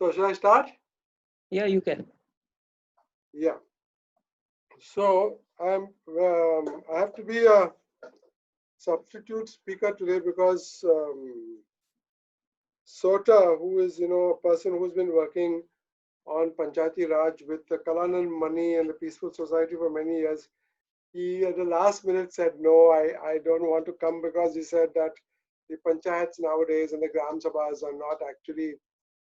So should I start? Yeah, you can. Yeah. So I have to be a substitute speaker today because Sota, who is a person who's been working on Panchayati Raj with the Kalanand money and the Peaceful Society for many years, he at the last minute said no, I don't want to come because he said that the panchayats nowadays and the gram sabhas are not actually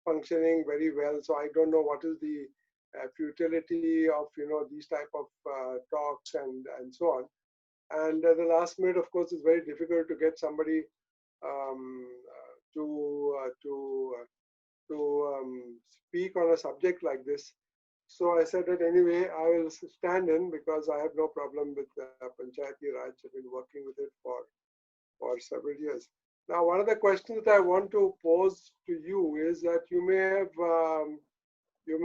functioning very well. So I don't know what is the futility of these type of talks and so on. And at the last minute, of course, it's very difficult to get somebody um, to speak on a subject like this. So I said that anyway, I will stand in because I have no problem with Panchayati Raj. I've been working with it for several years. Now, one of the questions that I want to pose to you is that you may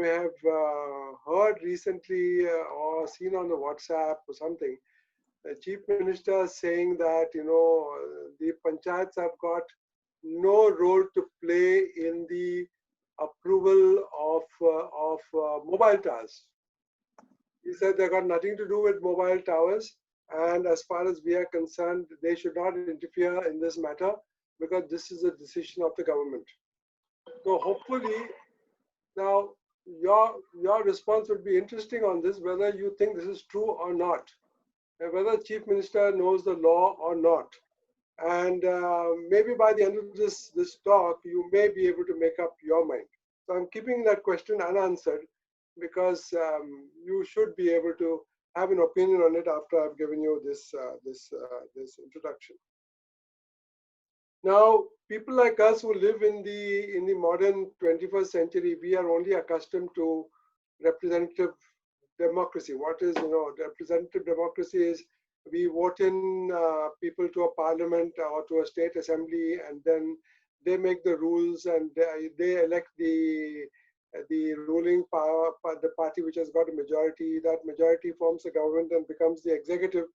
have heard recently or seen on the WhatsApp or something, the chief minister saying that the panchayats have got no role to play in the approval of mobile towers. He said they got nothing to do with mobile towers, and as far as we are concerned, they should not interfere in this matter because this is a decision of the government. So hopefully, now your response would be interesting on this, whether you think this is true or not, and whether Chief Minister knows the law or not. And maybe by the end of this talk, you may be able to make up your mind. So I'm keeping that question unanswered because you should be able to have an opinion on it after I've given you this introduction. Now, people like us who live in the modern 21st century, we are only accustomed to representative democracy. What is representative democracy is we vote in people to a parliament or to a state assembly, and then they make the rules and they elect the ruling power, the party which has got a majority. That majority forms the government and becomes the executive,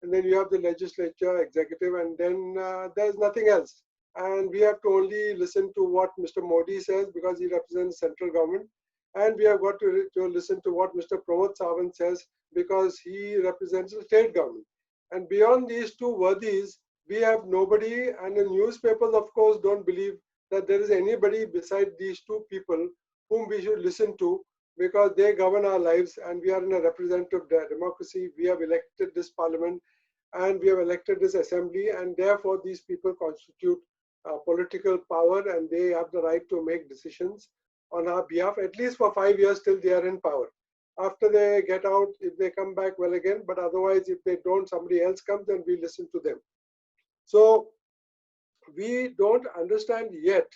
and then you have the legislature, executive, and then there's nothing else. And we have to only listen to what Mr. Modi says because he represents central government, and we have got to listen to what Mr. Pramod Sawant says because he represents the state government. And beyond these two worthies, we have nobody, and the newspapers, of course, don't believe that there is anybody beside these two people whom we should listen to because they govern our lives, and we are in a representative democracy. We have elected this parliament and we have elected this assembly, and therefore these people constitute political power and they have the right to make decisions on our behalf, at least for 5 years till they are in power. After they get out, if they come back, well again, but otherwise if they don't, somebody else comes, then we listen to them. So we don't understand yet,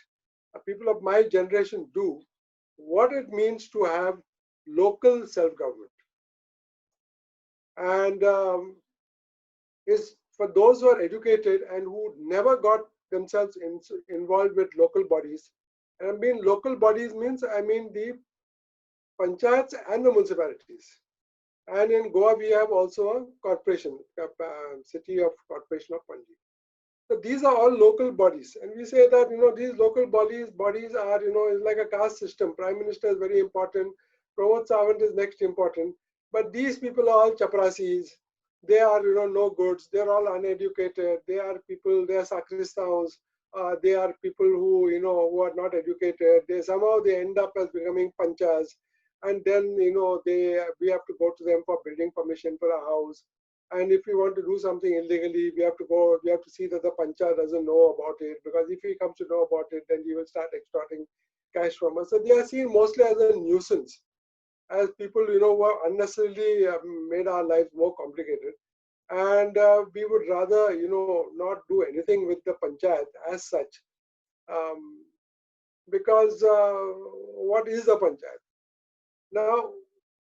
people of my generation do, what it means to have local self-government. And is for those who are educated and who never got themselves involved with local bodies. And I mean local bodies means I mean the panchayats and the municipalities. And in Goa we have also a corporation, city of corporation of Panji. So these are all local bodies, and we say that these local bodies are is like a caste system. Prime Minister is very important. Pramod Sawant is next important. But these people are all chaprasis. They are no goods. They're all uneducated. They are people. They are sacristans. They are people who who are not educated. They somehow they end up as becoming panchas, and then we have to go to them for building permission for a house. And if we want to do something illegally, we have to see that the pancha doesn't know about it, because if he comes to know about it, then he will start extorting cash from us. So they are seen mostly as a nuisance, as people who have unnecessarily made our lives more complicated. And we would rather not do anything with the panchayat as such, um, because what is a panchayat? Now,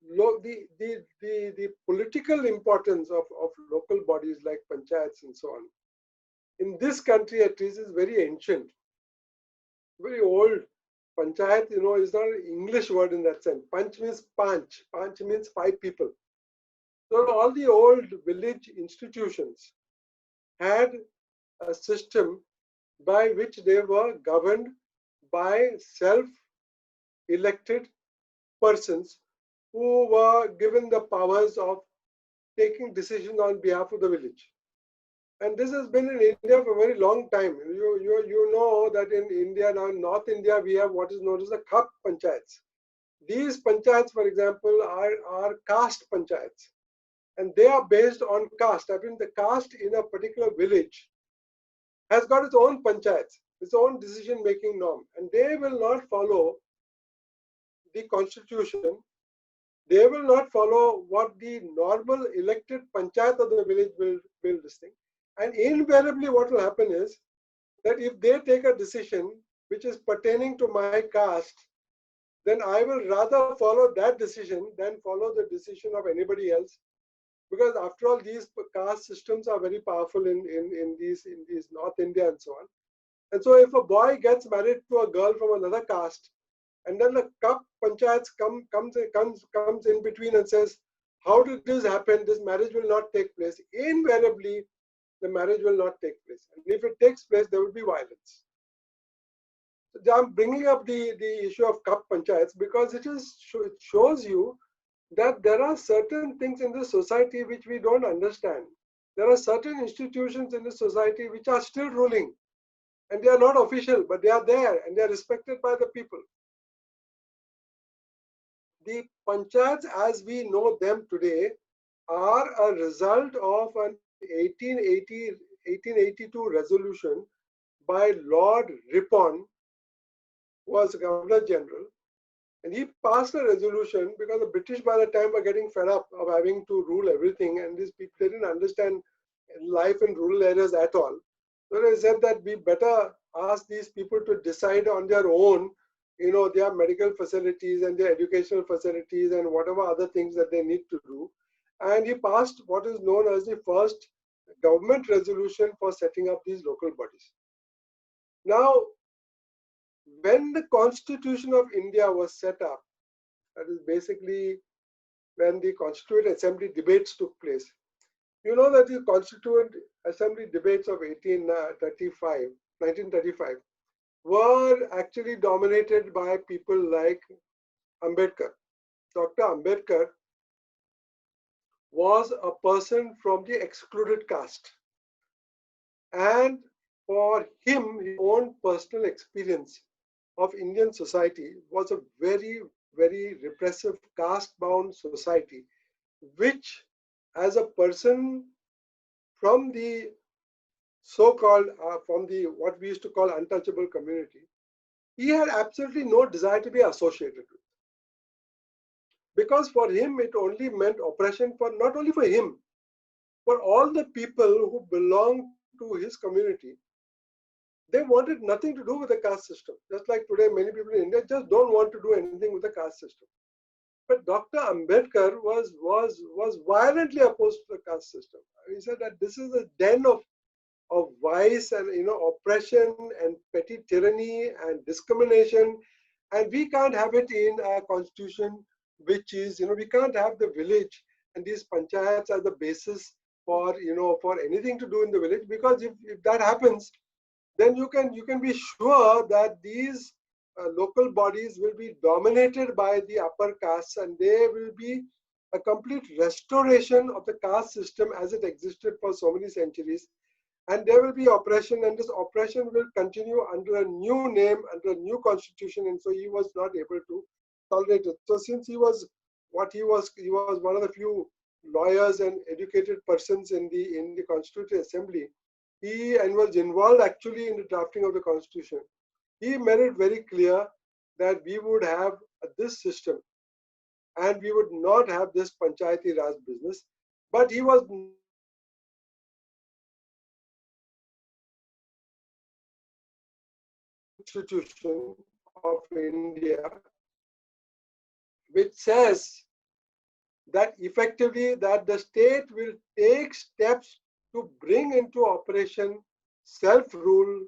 the political importance of local bodies like panchayats and so on, in this country at least, is very ancient, very old. Panchayat, is not an English word in that sense. Panch means panch. Panch means 5 people. So all the old village institutions had a system by which they were governed by elected persons who were given the powers of taking decisions on behalf of the village. And this has been in India for a very long time. You know that in India, now in North India, we have what is known as the Khap Panchayats. These panchayats, for example, are caste panchayats. And they are based on caste. I mean, the caste in a particular village has got its own panchayats, its own decision-making norm. And they will not follow the constitution. They will not follow what the normal elected panchayat of the village will this thing. And invariably what will happen is that if they take a decision which is pertaining to my caste, then I will rather follow that decision than follow the decision of anybody else. Because after all, these caste systems are very powerful in these North India and so on. And so if a boy gets married to a girl from another caste, and then the Khap panchayats comes in between and says, how did this happen? This marriage will not take place. Invariably, the marriage will not take place. And if it takes place, there will be violence. So I'm bringing up the issue of Khap panchayats because it shows you that there are certain things in the society which we don't understand. There are certain institutions in the society which are still ruling. And they are not official, but they are there and they are respected by the people. The panchayats as we know them today are a result of an 1882 resolution by Lord Ripon, who was Governor General. And he passed a resolution because the British by the time were getting fed up of having to rule everything, and these people didn't understand life in rural areas at all. So they said that we better ask these people to decide on their own, their medical facilities and their educational facilities and whatever other things that they need to do. And he passed what is known as the first government resolution for setting up these local bodies. Now, when the Constitution of India was set up, that is basically when the Constituent Assembly debates took place. You know that the Constituent Assembly debates of 1935 were actually dominated by people like Ambedkar. Dr. Ambedkar was a person from the excluded caste. And for him, his own personal experience of Indian society was a very, very repressive caste-bound society, which as a person from the so-called, from the what we used to call untouchable community, he had absolutely no desire to be associated with. Because for him, it only meant oppression for not only for him, for all the people who belonged to his community. They wanted nothing to do with the caste system. Just like today, many people in India just don't want to do anything with the caste system. But Dr. Ambedkar was violently opposed to the caste system. He said that this is a den of vice and oppression and petty tyranny and discrimination, and we can't have it in a constitution which is we can't have the village and these panchayats as the basis for for anything to do in the village, because if that happens, then you can be sure that these local bodies will be dominated by the upper castes, and there will be a complete restoration of the caste system as it existed for so many centuries. And there will be oppression, and this oppression will continue under a new name, under a new constitution, and so he was not able to tolerate it. So since he was one of the few lawyers and educated persons in the Constituent Assembly, he was involved actually in the drafting of the constitution. He made it very clear that we would have this system and we would not have this Panchayati Raj business. But he was Constitution of India, which says that effectively that the state will take steps to bring into operation self-rule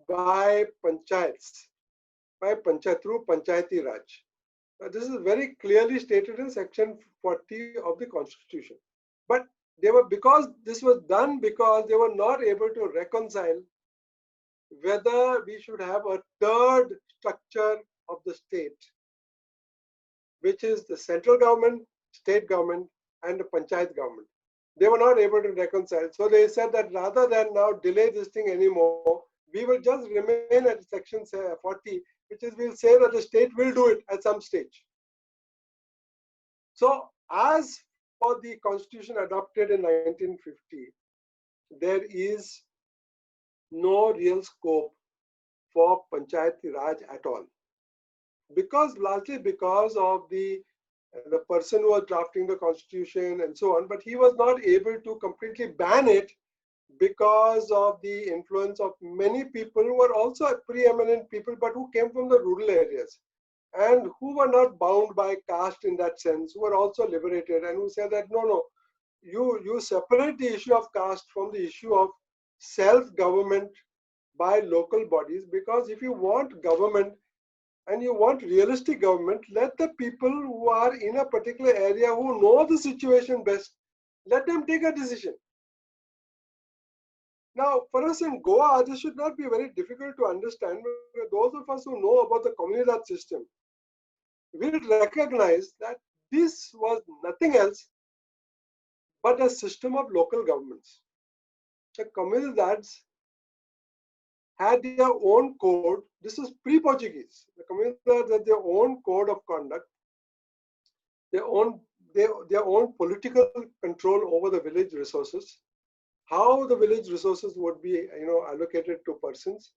by panchayats, through Panchayati Raj. Now, this is very clearly stated in section 40 of the Constitution. But because this was done because they were not able to reconcile whether we should have a third structure of the state, which is the central government, state government, and the panchayat government. They were not able to reconcile. So they said that rather than now delay this thing anymore, we will just remain at section 40, which is we'll say that the state will do it at some stage. So as for the constitution adopted in 1950, there is no real scope for Panchayati Raj at all. Largely because of the person who was drafting the constitution and so on, but he was not able to completely ban it because of the influence of many people who were also preeminent people, but who came from the rural areas and who were not bound by caste in that sense, who were also liberated and who said that no, you separate the issue of caste from the issue of self-government by local bodies, because if you want government and you want realistic government, let the people who are in a particular area who know the situation best, let them take a decision. Now, for us in Goa, this should not be very difficult to understand. Those of us who know about the Comunidad system will recognize that this was nothing else but a system of local governments. The Comunidades had their own code. This is pre-Portuguese. The Comunidades had their own code of conduct, their own political control over the village resources, how the village resources would be allocated to persons,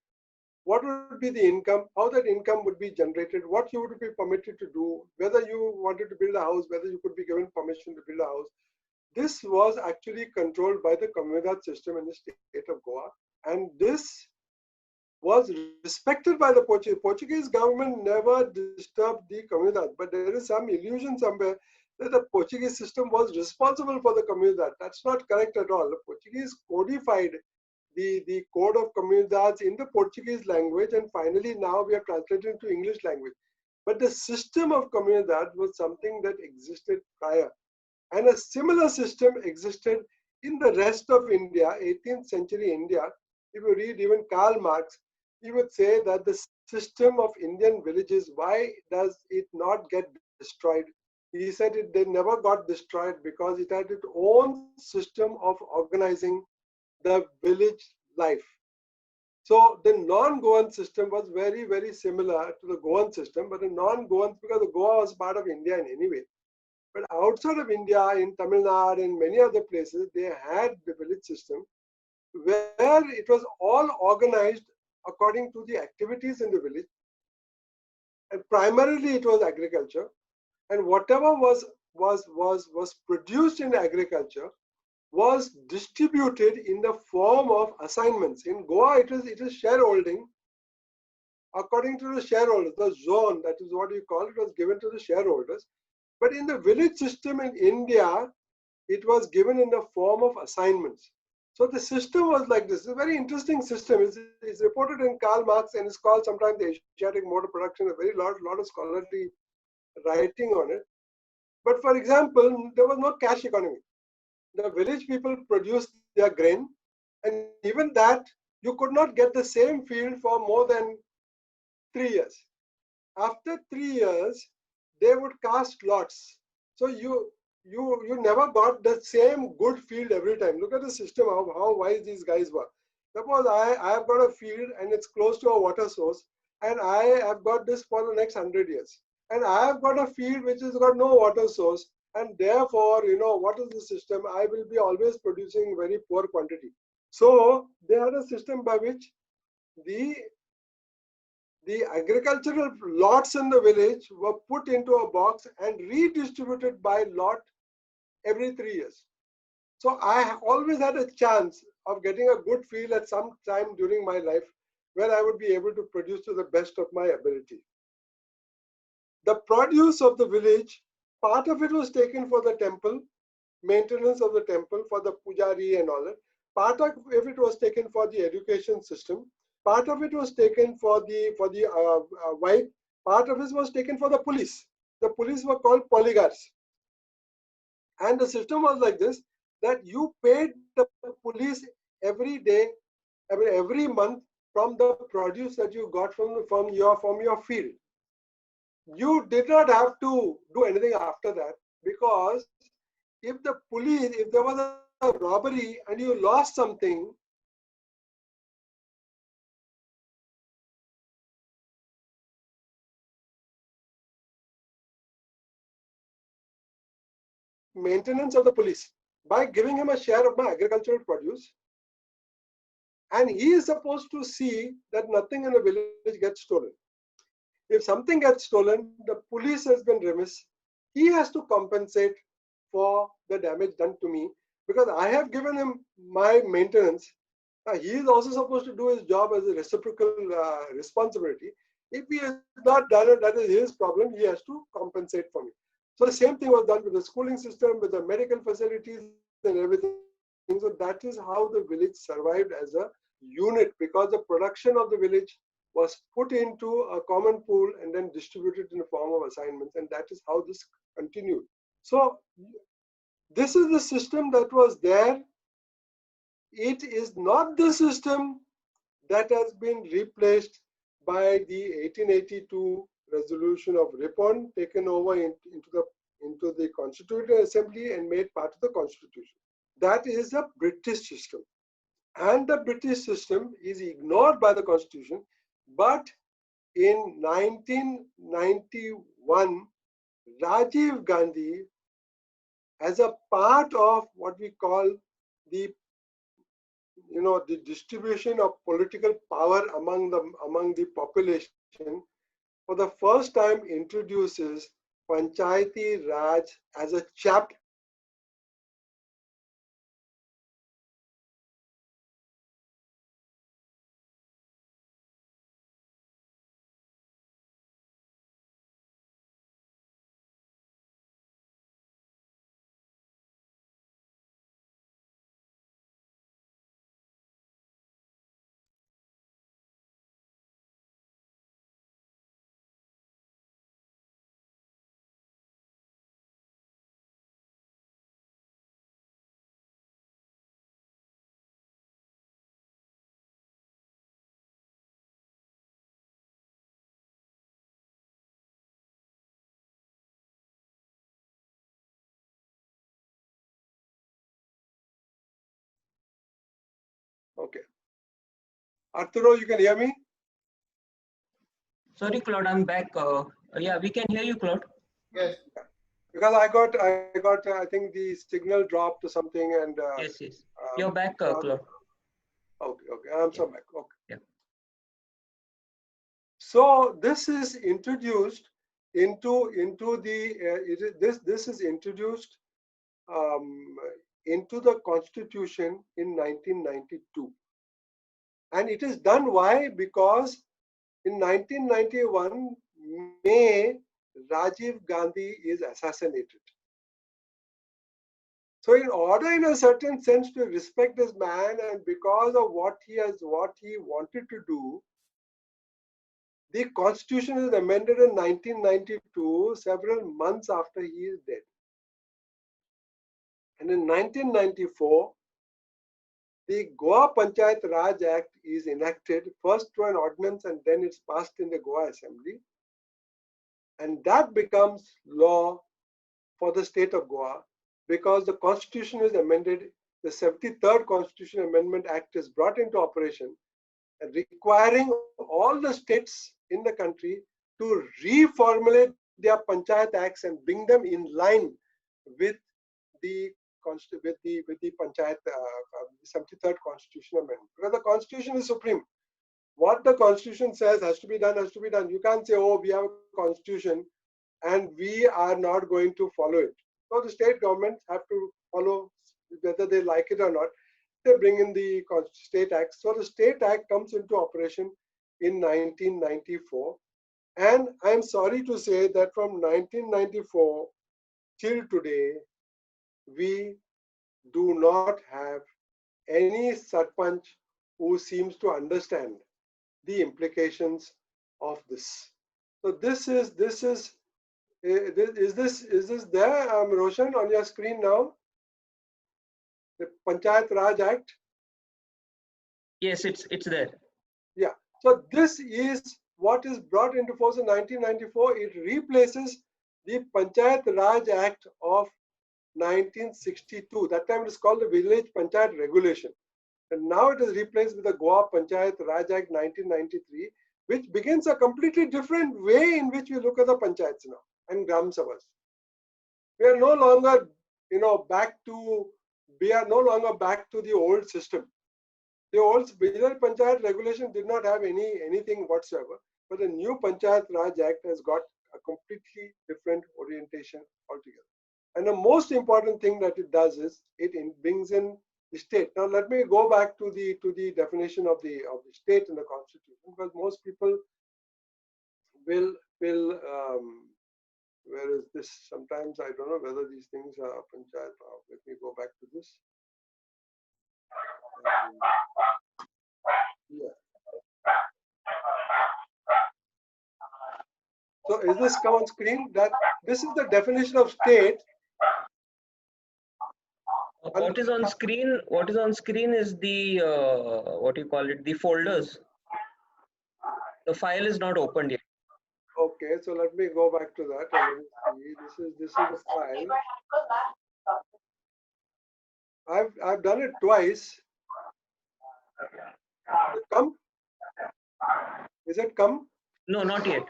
what would be the income, how that income would be generated, what you would be permitted to do, whether you wanted to build a house, whether you could be given permission to build a house. This was actually controlled by the Comunidad system in the state of Goa, and this was respected by the Portuguese. Portuguese government never disturbed the Comunidad, but there is some illusion somewhere that the Portuguese system was responsible for the Comunidad. That's not correct at all. The Portuguese codified the code of Comunidades in the Portuguese language, and finally now we are translated into English language. But the system of Comunidad was something that existed prior. And a similar system existed in the rest of India, 18th century India. If you read even Karl Marx, he would say that the system of Indian villages, why does it not get destroyed? He said they never got destroyed because it had its own system of organizing the village life. So the non-Goan system was very, very similar to the Goan system, but the non-Goan, because the Goa was part of India in any way. But outside of India, in Tamil Nadu and many other places, they had the village system where it was all organized according to the activities in the village. And primarily it was agriculture. And whatever was produced in agriculture was distributed in the form of assignments. In Goa, it is shareholding according to the shareholders. The zone, that is what you call it, was given to the shareholders. But in the village system in India, it was given in the form of assignments. So the system was like this. It's a very interesting system. It's reported in Karl Marx, and it's called sometimes the Asiatic mode of production. A very lot of scholarly writing on it. But for example, there was no cash economy. The village people produced their grain, and even that you could not get the same field for more than 3 years. After 3 years, they would cast lots. So you never got the same good field every time. Look at the system of how wise these guys were. Suppose I have got a field and it's close to a water source, and I have got this for the next 100 years. And I have got a field which has got no water source, and therefore, what is the system? I will be always producing very poor quantity. So they had a system by which the agricultural lots in the village were put into a box and redistributed by lot every 3 years. So I always had a chance of getting a good field at some time during my life where I would be able to produce to the best of my ability. The produce of the village, part of it was taken for the temple, maintenance of the temple, for the pujari and all that. Part of it was taken for the education system. Part of it was taken for the wife. Part of it was taken for the police. The police were called polygars. And the system was like this, that you paid the police every day, every month from the produce that you got from your field. you did not have to do anything after that, because if the police, if there was a robbery and you lost something, maintenance of the police by giving him a share of my agricultural produce, and he is supposed to see that nothing in the village gets stolen. If something gets stolen, the police has been remiss. He has to compensate for the damage done to me because I have given him my maintenance. He is also supposed to do his job as a reciprocal responsibility. If he has not done it, that is his problem. He has to compensate for me. So the same thing was done with the schooling system, with the medical facilities and everything. So that is how the village survived as a unit, because the production of the village was put into a common pool and then distributed in the form of assignments, and that is how this continued. So this is the system that was there. It is not the system that has been replaced by the 1882 resolution of Ripon, taken over into the Constituent Assembly and made part of the Constitution. That is a British system. And the British system is ignored by the Constitution. But in 1991, Rajiv Gandhi, as a part of what we call the distribution of political power among the population, for the first time introduces Panchayati Raj as a chapter. Okay. Arturo, you can hear me? Sorry, Claude, I'm back. Yeah, we can hear you, Claude. Yes. Because I got, I think the signal dropped or something, and yes. You're back, Claude. Okay, I'm so back. Okay. Yeah. So this is introduced into the this is introduced into the Constitution in 1992, and it is done why? Because in 1991 May, Rajiv Gandhi is assassinated. So in order, in a certain sense, to respect this man, and because of what he wanted to do, the Constitution is amended in 1992, several months after he is dead. And in 1994, the Goa Panchayat Raj Act is enacted, first through an ordinance and then it's passed in the Goa Assembly. And that becomes law for the state of Goa, because the Constitution is amended. The 73rd Constitution Amendment Act is brought into operation, requiring all the states in the country to reformulate their Panchayat Acts and bring them in line with the Panchayat 73rd Constitution Amendment. Because the Constitution is supreme. What the Constitution says has to be done, has to be done. You can't say, oh, we have a Constitution and we are not going to follow it. So the state governments have to follow, whether they like it or not. They bring in the State Act. So the State Act comes into operation in 1994. And I'm sorry to say that from 1994 till today, we do not have any Sarpanch who seems to understand the implications of this. So is this there, Roshan, on your screen now? The Panchayat Raj Act? Yes, it's there. Yeah. So this is what is brought into force in 1994, it replaces the Panchayat Raj Act of 1962. That time it is called the Village Panchayat Regulation. And now it is replaced with the Goa Panchayat Raj Act 1993, which begins a completely different way in which we look at the panchayats now and Gram Sabhas. We are no longer, back to the old system. The old Village Panchayat regulation did not have anything whatsoever, but the new Panchayat Raj Act has got a completely different orientation altogether. And the most important thing that it does is it brings in the state. Now let me go back to the definition of the state in the constitution, because most people will where is this? Sometimes I don't know whether these things are panchayat. Let me go back to this. Yeah. So is this come on screen? That this is the definition of state. What is on screen? What is on screen is the what you call it? The folders. The file is not opened yet. Okay, so let me go back to that. And see. This is the file. I've done it twice. It come? Is it come? No, not yet.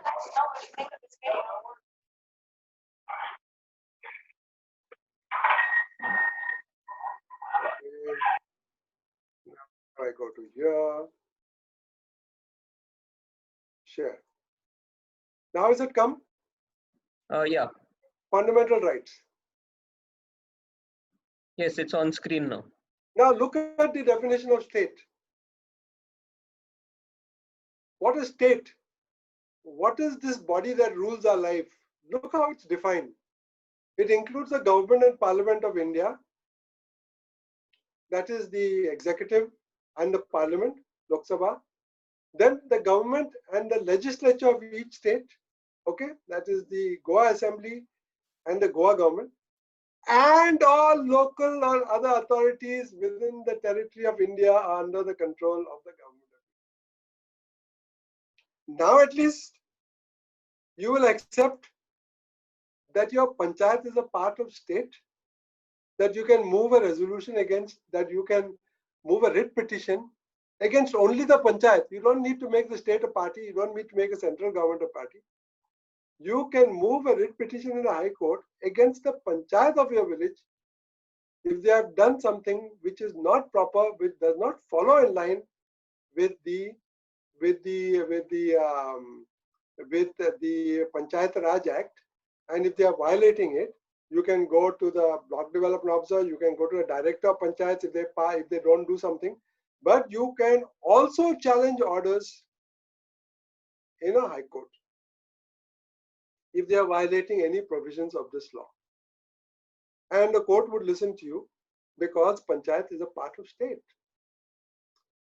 I go to here, share. Now is it come? Yeah. Fundamental rights. Yes, it's on screen now. Now look at the definition of state. What is state? What is this body that rules our life? Look how it's defined. It includes the government and parliament of India. That is the executive and the parliament, Lok Sabha. Then the government and the legislature of each state. Okay, that is the Goa Assembly and the Goa government. And all local or other authorities within the territory of India are under the control of the government. Now at least you will accept that your panchayat is a part of state, that you can move a resolution against, that you can move a writ petition against only the panchayat. You don't need to make the state a party. You don't need to make a central government a party. You can move a writ petition in the High Court against the panchayat of your village if they have done something which is not proper, which does not follow in line with the Panchayat Raj Act, and if they are violating it, you can go to the block development officer, you can go to the director of panchayats if they don't do something, but you can also challenge orders in a high court if they are violating any provisions of this law. And the court would listen to you because panchayat is a part of state.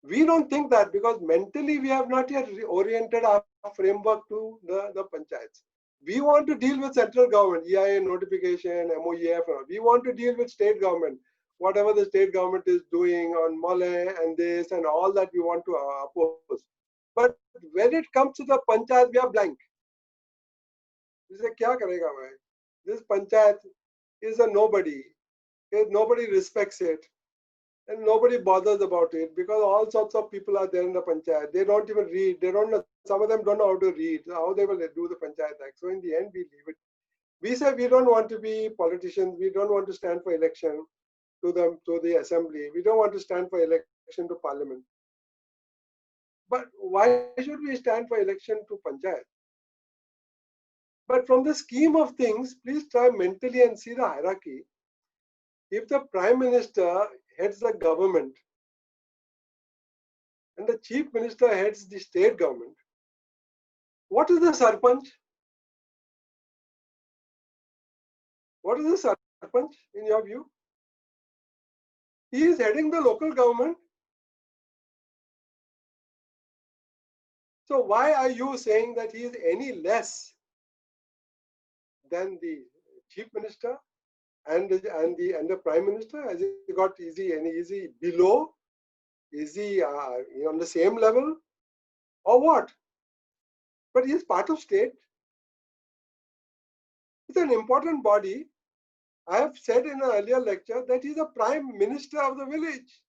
We don't think that because mentally we have not yet oriented our framework to the panchayats. We want to deal with central government, EIA notification, MOEF. We want to deal with state government, whatever the state government is doing on Mole and this and all that we want to oppose. But when it comes to the panchayat, we are blank. We say, kya karega bhai? This panchayat is a nobody. Nobody respects it. And nobody bothers about it because all sorts of people are there in the panchayat. They don't even read. They don't know. Some of them don't know how to read. How they will do the panchayat act. So in the end, we leave it. We say we don't want to be politicians. We don't want to stand for election to the assembly. We don't want to stand for election to parliament. But why should we stand for election to panchayat? But from the scheme of things, please try mentally and see the hierarchy. If the Prime Minister heads the government and the Chief Minister heads the state government, what is the Sarpanch? What is the Sarpanch in your view? He is heading the local government. So why are you saying that he is any less than the Chief Minister and the Prime Minister? Has he got easy below? Is he on the same level or what? but he is part of state. It's an important body. I have said in an earlier lecture that he's the prime minister of the village.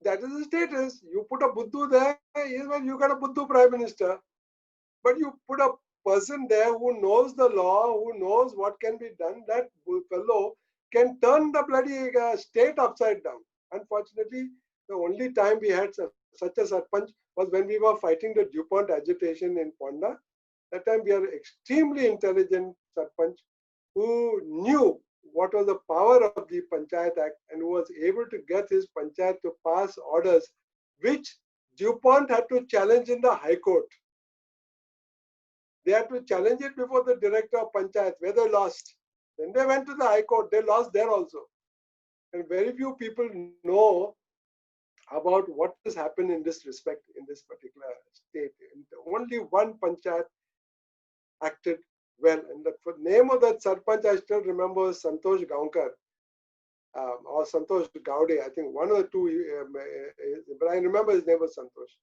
That is the status. You put a Buddhu there, you got a Buddhu prime minister. But you put a person there who knows the law, who knows what can be done, that fellow can turn the bloody state upside down. Unfortunately, the only time we had such a sarpanch was when we were fighting the DuPont agitation in Ponda. That time we are extremely intelligent sarpanch who knew what was the power of the Panchayat Act and who was able to get his panchayat to pass orders which DuPont had to challenge in the High Court. They had to challenge it before the director of Panchayat, where they lost. Then they went to the High Court, they lost there also. And very few people know about what has happened in this respect in this particular state. And only one Panchayat acted well. And the name of that Sarpanch I still remember is Santosh Gaunkar or Santosh Gaude. I think one of the two, but I remember his name was Santosh.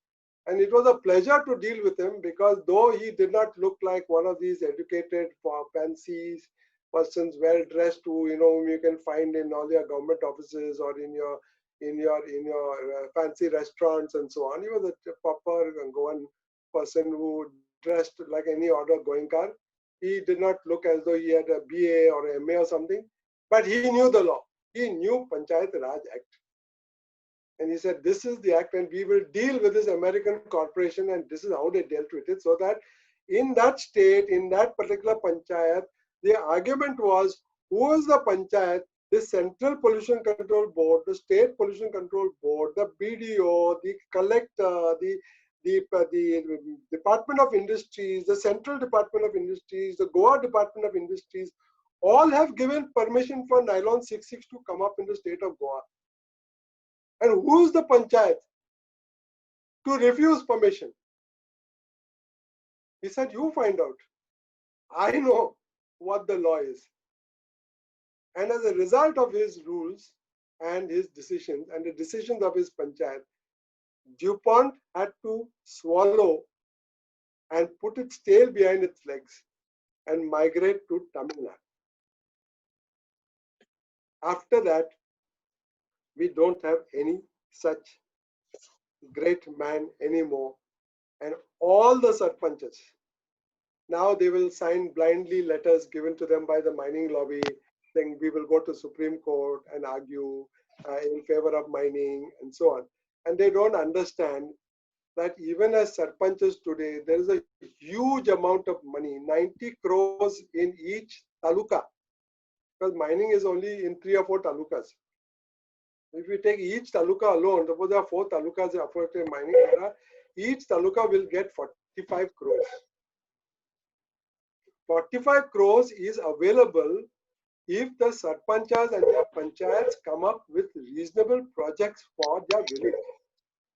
And it was a pleasure to deal with him because though he did not look like one of these educated fancies, persons well dressed who whom you can find in all your government offices or in your fancy restaurants and so on. He was a proper Goan person who dressed like any other Goenkar. He did not look as though he had a BA or a MA or something, but he knew the law. He knew Panchayat Raj Act. And he said, this is the act and we will deal with this American corporation, and this is how they dealt with it. So that in that state, in that particular panchayat, the argument was, who is the panchayat? The Central Pollution Control Board, the State Pollution Control Board, the BDO, the collector, the Department of Industries, the Central Department of Industries, the Goa Department of Industries, all have given permission for Nylon 66 to come up in the state of Goa. And who's the panchayat to refuse permission? He said, you find out. I know what the law is. And as a result of his rules and his decisions and the decisions of his panchayat, DuPont had to swallow and put its tail behind its legs and migrate to Tamil Nadu. After that, we don't have any such great man anymore. And all the sarpanchas, now they will sign blindly letters given to them by the mining lobby saying we will go to Supreme Court and argue in favor of mining and so on. And they don't understand that even as sarpanchas today, there is a huge amount of money, 90 crores in each taluka, because mining is only in 3 or 4 talukas. If you take each taluka alone, suppose there are 4 talukas affected mining, each taluka will get 45 crores. 45 crores is available if the sarpanchas and their panchayats come up with reasonable projects for their village,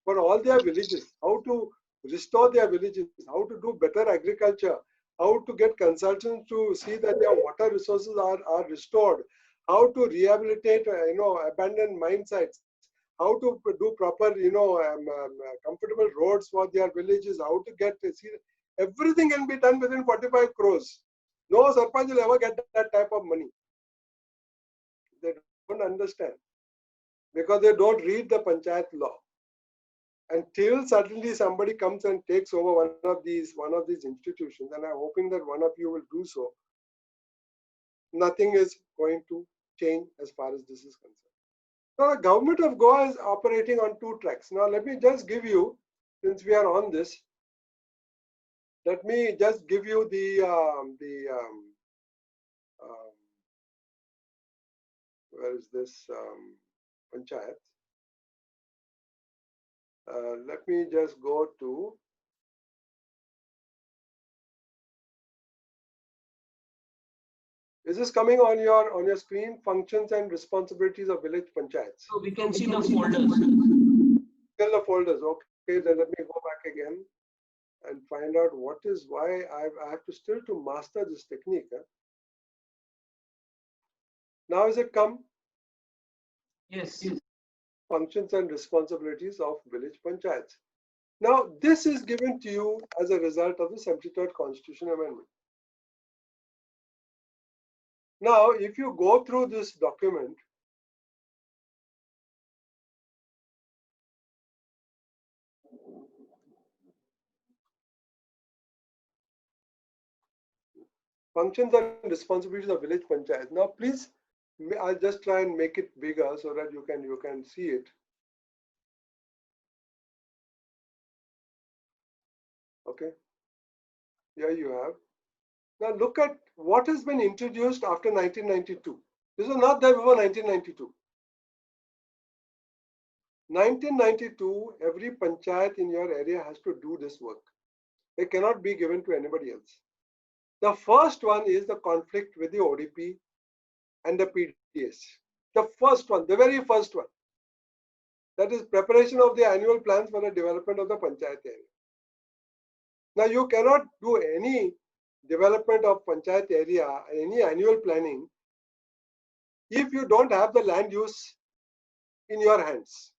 for all their villages, how to restore their villages, how to do better agriculture, how to get consultants to see that their water resources are restored, how to rehabilitate abandoned mine sites, how to do proper comfortable roads for their villages, how to get everything can be done within 45 crores. No sarpanch will ever get that type of money. They don't understand because they don't read the panchayat law. Until suddenly somebody comes and takes over one of these institutions, and I'm hoping that one of you will do so, nothing is going to change as far as this is concerned. Now, the government of Goa is operating on 2 tracks. Now, let me just give you, since we are on this, let me just give you where is this panchayat? Let me just go to is this coming on your screen? Functions and responsibilities of village panchayats. So we can see the folders. Still the folders. Okay, then let me go back again and find out what is why I have to still to master this technique. Now is it come? Yes. Functions and responsibilities of village panchayats. Now, this is given to you as a result of the 73rd Constitution Amendment. Now, if you go through this document, functions and responsibilities of village panchayat. Now, please, I'll just try and make it bigger so that you can see it. Okay, here you have. Now look at what has been introduced after 1992. This was not there before 1992. 1992, every panchayat in your area has to do this work. It cannot be given to anybody else. The first one is the conflict with the ODP and the PDS. The first one, the very first one. That is preparation of the annual plans for the development of the panchayat area. Now you cannot do any development of panchayat area, any annual planning, if you don't have the land use in your hands.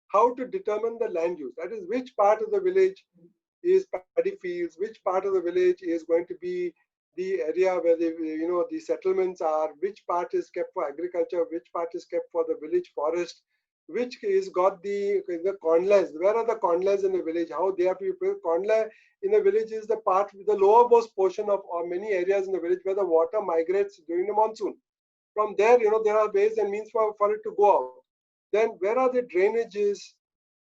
How to determine the land use? That is, which part of the village is paddy fields, which part of the village is going to be the area where the settlements are, which part is kept for agriculture, which part is kept for the village forest, which is got the cornlands. Where are the cornlands in the village? How they have to be built? Cornland in the village is the part, the lowermost portion of many areas in the village where the water migrates during the monsoon. From there, there are ways and means for it to go out. Then where are the drainages?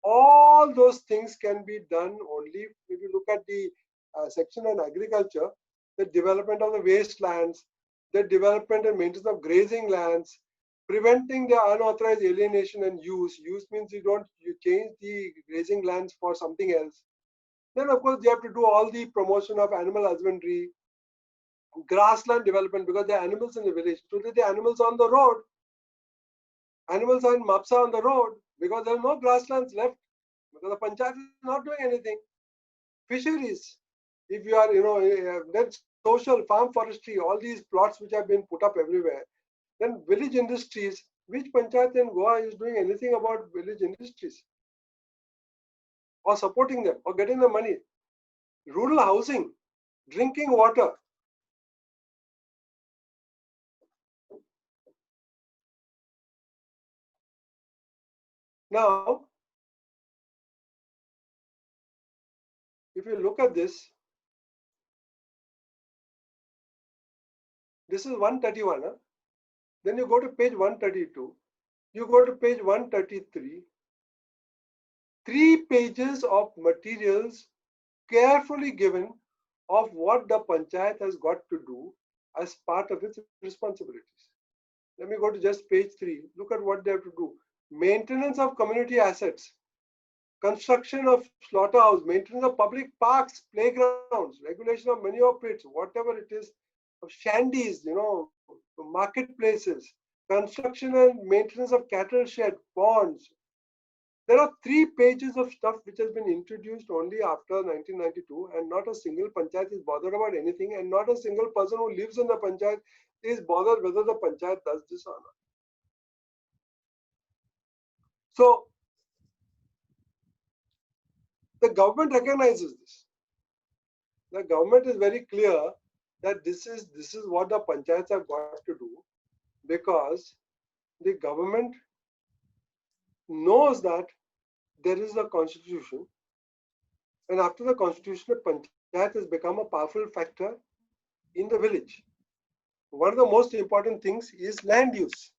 All those things can be done only if you look at the section on agriculture, the development of the wastelands, the development and maintenance of grazing lands, preventing the unauthorized alienation and use. Use means you change the grazing lands for something else. Then of course you have to do all the promotion of animal husbandry, grassland development, because there are animals in the village. Today the animals on the road. Animals are in Mapsa on the road because there are no grasslands left, because the panchayat is not doing anything. Fisheries, if you are, then social farm forestry, all these plots which have been put up everywhere. Then village industries, which panchayat in Goa is doing anything about village industries? Or supporting them, or getting the money? Rural housing, drinking water. Now, if you look at this, this is 131. Huh? Then you go to page 132. You go to page 133. 3 pages of materials carefully given of what the panchayat has got to do as part of its responsibilities. Let me go to just page 3. Look at what they have to do. Maintenance of community assets, construction of slaughterhouse, maintenance of public parks, playgrounds, regulation of manure pits, whatever it is, of shandies, marketplaces, construction and maintenance of cattle shed, ponds. There are 3 pages of stuff which has been introduced only after 1992, and not a single panchayat is bothered about anything, and not a single person who lives in the panchayat is bothered whether the panchayat does this or not. So the government recognizes this. The government is very clear that this is what the panchayats have got to do, because the government knows that there is a constitution, and after the constitution, the panchayat has become a powerful factor in the village. One of the most important things is land use.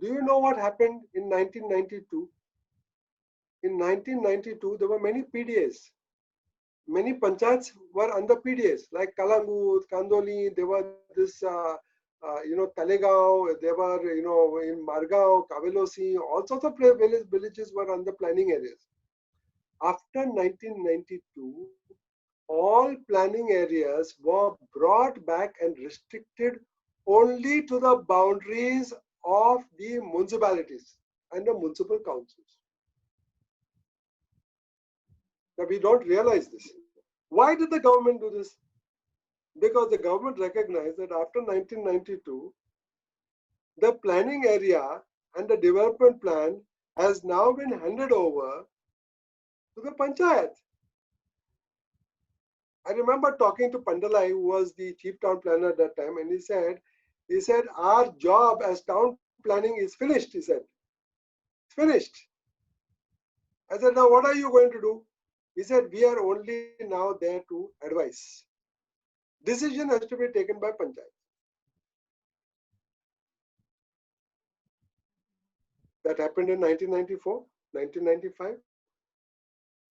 Do you know what happened in 1992? In 1992, there were many PDAs. Many panchayats were under PDAs, like Kalangut, Kandoli. There were this, Talegaon. There were, in Margao, Kavelosi. All sorts of villages were under planning areas. After 1992, all planning areas were brought back and restricted only to the boundaries of the municipalities and the municipal councils. Now, we don't realize this. Why did the government do this? Because the government recognized that after 1992, the planning area and the development plan has now been handed over to the panchayat. I remember talking to Pandalai, who was the chief town planner at that time, and he said, our job as town planning is finished, he said. It's finished. I said, now what are you going to do? He said, we are only now there to advise. Decision has to be taken by panchayat. That happened in 1994, 1995.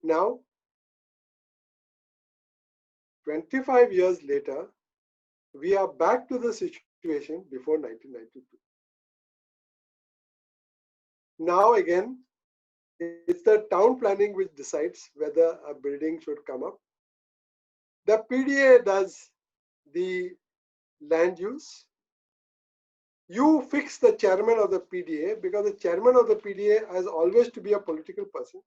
Now, 25 years later, we are back to the situation before 1992. Now again, it's the town planning which decides whether a building should come up. The PDA does the land use. You fix the chairman of the PDA because the chairman of the PDA has always to be a political person.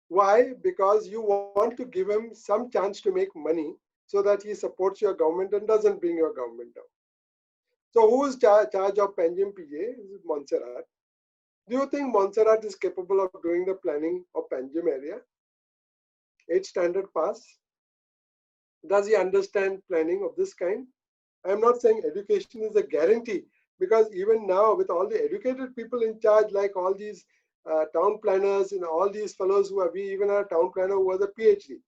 Why? Because you want to give him some chance to make money so that he supports your government and doesn't bring your government down. So who is charge of Panjim PDA? Is Montserrat. Do you think Montserrat is capable of doing the planning of Panjim area? 8 standard pass. Does he understand planning of this kind? I'm not saying education is a guarantee, because even now with all the educated people in charge, like all these town planners and all these fellows who are, we even had a town planner who was a PhD.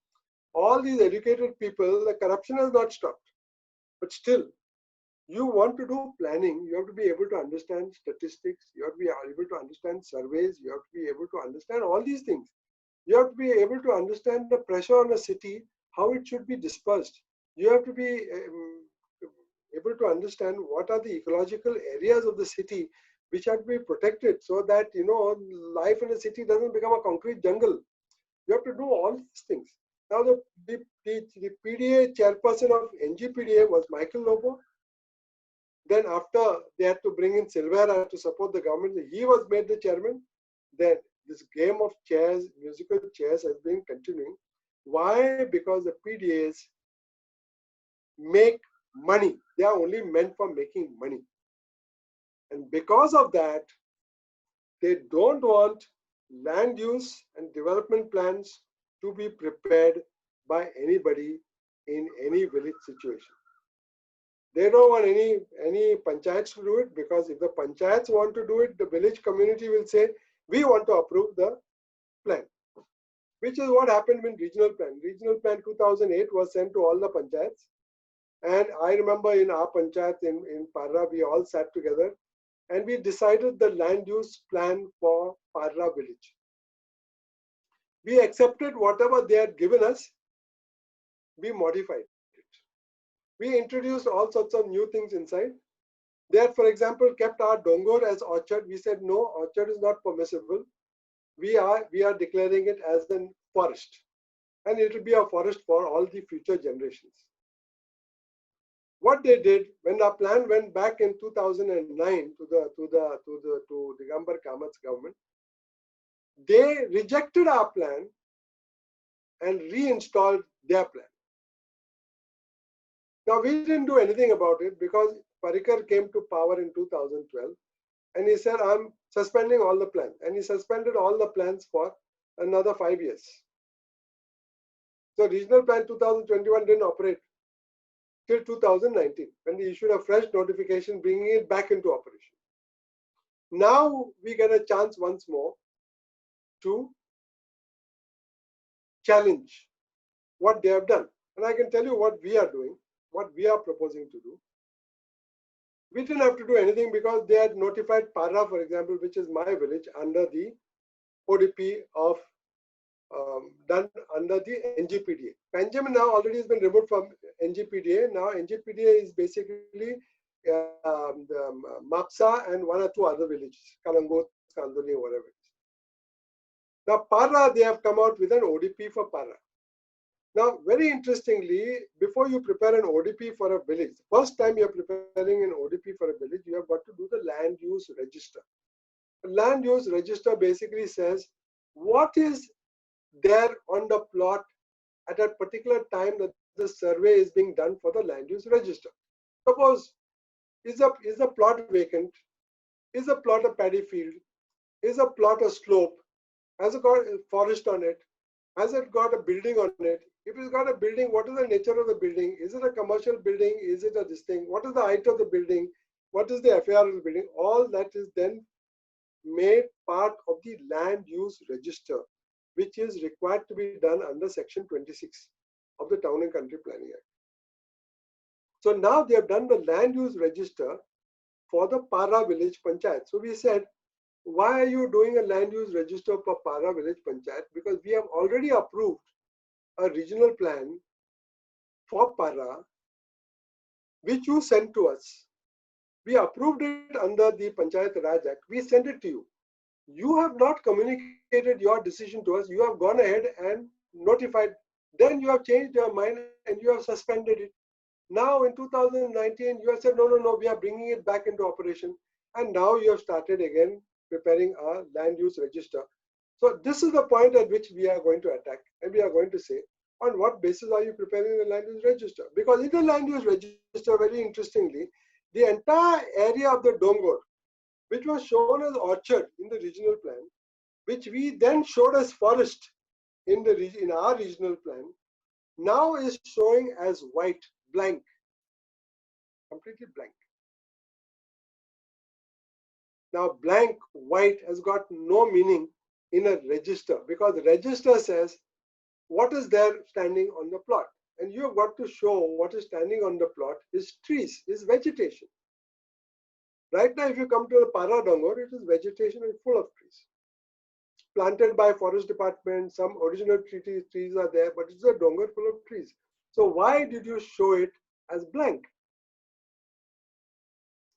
All these educated people, the corruption has not stopped. But still, you want to do planning, you have to be able to understand statistics, you have to be able to understand surveys, you have to be able to understand all these things. You have to be able to understand the pressure on a city, how it should be dispersed. You have to be able to understand what are the ecological areas of the city which have to be protected so that, you know, life in a city doesn't become a concrete jungle. You have to do all these things. Now the PDA chairperson of NGPDA was Michael Lobo. Then after they had to bring in Silvera to support the government, he was made the chairman. Then this game of chairs, musical chairs, has been continuing. Why? Because the PDAs make money. They are only meant for making money. And because of that, they don't want land use and development plans to be prepared by anybody in any village situation. They don't want any panchayats to do it, because if the panchayats want to do it, the village community will say, we want to approve the plan. Which is what happened with regional plan. Regional plan 2008 was sent to all the panchayats. And I remember in our panchayat in Parra, we all sat together and we decided the land use plan for Parra village. We accepted whatever they had given us, we modified it. We introduced all sorts of new things inside. They had, for example, kept our Dongor as orchard. We said, no, orchard is not permissible. We are declaring it as a forest. And it will be a forest for all the future generations. What they did, when our plan went back in 2009 to Digambar Kamat's government, they rejected our plan and reinstalled their plan. Now, we didn't do anything about it because Parrikar came to power in 2012 and he said, I'm suspending all the plans. And he suspended all the plans for another 5 years. So regional plan 2021 didn't operate till 2019 when they issued a fresh notification bringing it back into operation. Now we get a chance once more to challenge what they have done. And I can tell you what we are doing, what we are proposing to do. We didn't have to do anything because they had notified Parra, for example, which is my village, under the ODP of done under the NGPDA. Panjim now already has been removed from NGPDA. Now NGPDA is basically the Mapsa and 1 or 2 other villages, Kalangot, Kandoli, whatever it is. Now Parra, they have come out with an ODP for Parra. Now, very interestingly, before you prepare an ODP for a village, first time you're preparing an ODP for a village, you have got to do the land use register. The land use register basically says what is there on the plot at a particular time that the survey is being done for the land use register. Suppose, is the plot vacant? Is the plot a paddy field? Is the plot a slope? Has it got a forest on it? Has it got a building on it? If it's got a building, what is the nature of the building? Is it a commercial building? Is it a this thing? What is the height of the building? What is the FAR of the building? All that is then made part of the land use register, which is required to be done under Section 26 of the Town and Country Planning Act. So now they have done the land use register for the Para village panchayat. So we said, why are you doing a land use register for Para village panchayat? Because we have already approved a regional plan for Para, which you sent to us. We approved it under the Panchayat Raj Act. We sent it to you. You have not communicated your decision to us. You have gone ahead and notified. Then you have changed your mind and you have suspended it. Now in 2019, you have said, no, we are bringing it back into operation. And now you have started again preparing our land use register. So this is the point at which we are going to attack. And we are going to say, on what basis are you preparing the land use register? Because in the land use register, very interestingly, the entire area of the Dongor, which was shown as orchard in the regional plan, which we then showed as forest in our regional plan, now is showing as white, blank, completely blank. Now blank, white has got no meaning in a register, because the register says what is there standing on the plot. And you have got to show what is standing on the plot is trees, is vegetation. Right now, if you come to the Para Dongor, it is vegetation and full of trees. Planted by forest department, some original trees are there, but it's a Dongor full of trees. So why did you show it as blank?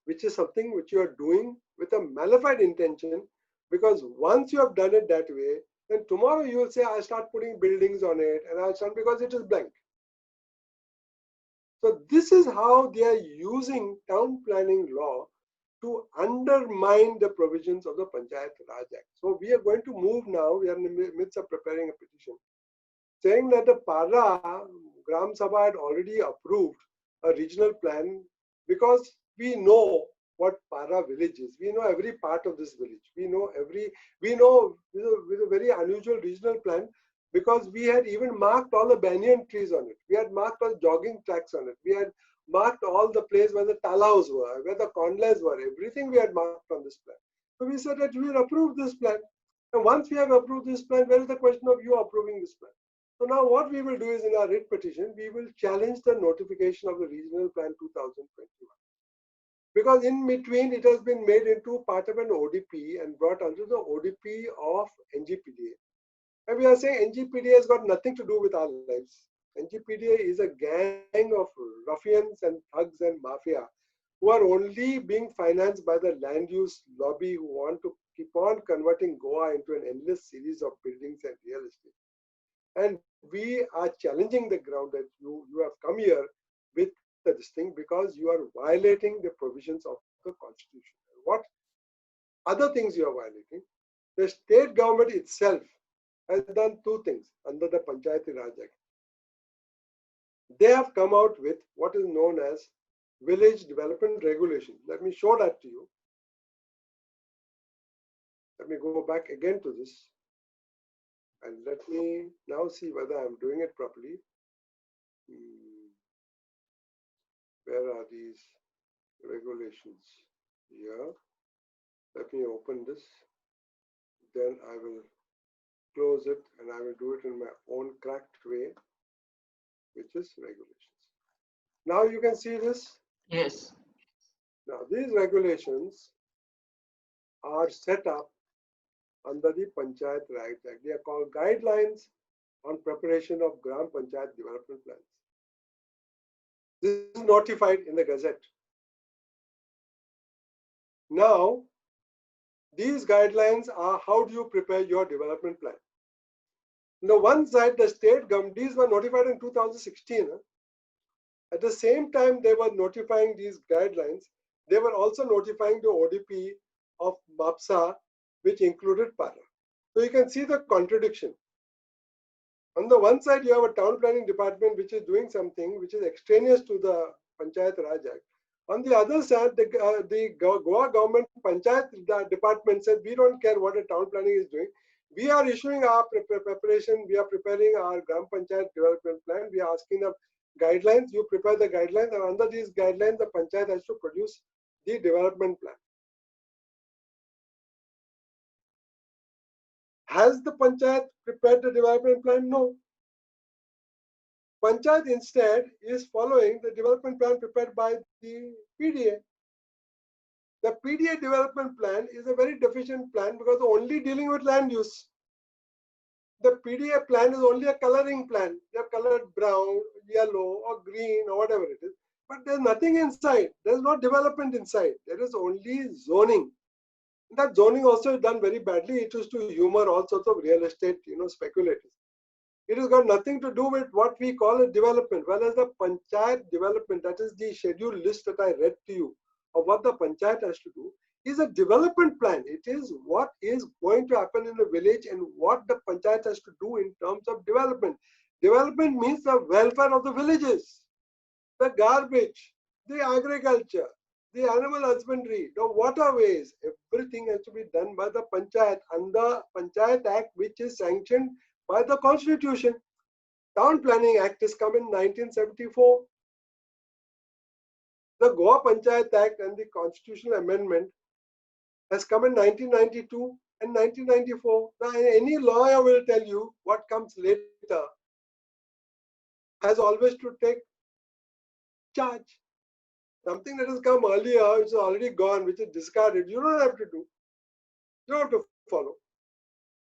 Which is something which you are doing with a malified intention, because once you have done it that way, then tomorrow you will say, I start putting buildings on it, and I'll start because it is blank. So this is how they are using town planning law to undermine the provisions of the Panchayat Raj Act. So we are going to move now, we are in the midst of preparing a petition, saying that the Para Gram Sabha had already approved a regional plan, because we know what Para village is. We know every part of this village. We know with a very unusual regional plan, because we had even marked all the banyan trees on it. We had marked all jogging tracks on it. We had marked all the place where the talaus were, where the conlays were. Everything we had marked on this plan. So we said that we will approve this plan. And once we have approved this plan, where is the question of you approving this plan? So now what we will do is, in our writ petition, we will challenge the notification of the regional plan 2021. Because in between, it has been made into part of an ODP and brought under the ODP of NGPDA. And we are saying NGPDA has got nothing to do with our lives. NGPDA is a gang of ruffians and thugs and mafia who are only being financed by the land use lobby, who want to keep on converting Goa into an endless series of buildings and real estate. And we are challenging the ground that you have come here with this thing, because you are violating the provisions of the Constitution. What other things you are violating? The state government itself has done two things under the Panchayati Raj Act. They have come out with what is known as Village Development Regulation. Let me show that to you. Let me go back again to this. And let me now see whether I'm doing it properly. Where are these regulations? Here. Let me open this. Then I will close it and I will do it in my own cracked way, which is regulations. Now you can see this? Yes. Now these regulations are set up under the Panchayat Raj Act. They are called Guidelines on Preparation of Gram Panchayat Development Plans. This is notified in the Gazette. Now, these guidelines are how do you prepare your development plan. On the one side, the state government, these were notified in 2016. At the same time they were notifying these guidelines, they were also notifying the ODP of MAPSA, which included Para. So you can see the contradiction. On the one side, you have a town planning department which is doing something which is extraneous to the Panchayat Raj Act. On the other side, the Goa government Panchayat department said, we don't care what a town planning is doing. We are issuing our preparation, we are preparing our Gram Panchayat development plan, we are asking the guidelines, you prepare the guidelines, and under these guidelines, the Panchayat has to produce the development plan. Has the Panchayat prepared the development plan? No. Panchayat instead is following the development plan prepared by the PDA. The PDA development plan is a very deficient plan because only dealing with land use. The PDA plan is only a coloring plan. They have colored brown, yellow, or green, or whatever it is. But there's nothing inside. There's no development inside. There is only zoning. That zoning also is done very badly. It is to humor all sorts of real estate, speculators. It has got nothing to do with what we call a development. Whereas the Panchayat development, that is the schedule list that I read to you of what the Panchayat has to do, is a development plan. It is what is going to happen in the village and what the Panchayat has to do in terms of development. Development means the welfare of the villages, the garbage, the agriculture, the animal husbandry, the waterways. Everything has to be done by the Panchayat under Panchayat Act, which is sanctioned by the Constitution. Town Planning Act is come in 1974. The Goa Panchayat Act and the Constitutional Amendment has come in 1992 and 1994. Now, any lawyer will tell you what comes later has always to take charge. Something that has come earlier, which is already gone, which is discarded, you don't have to do. You don't have to follow.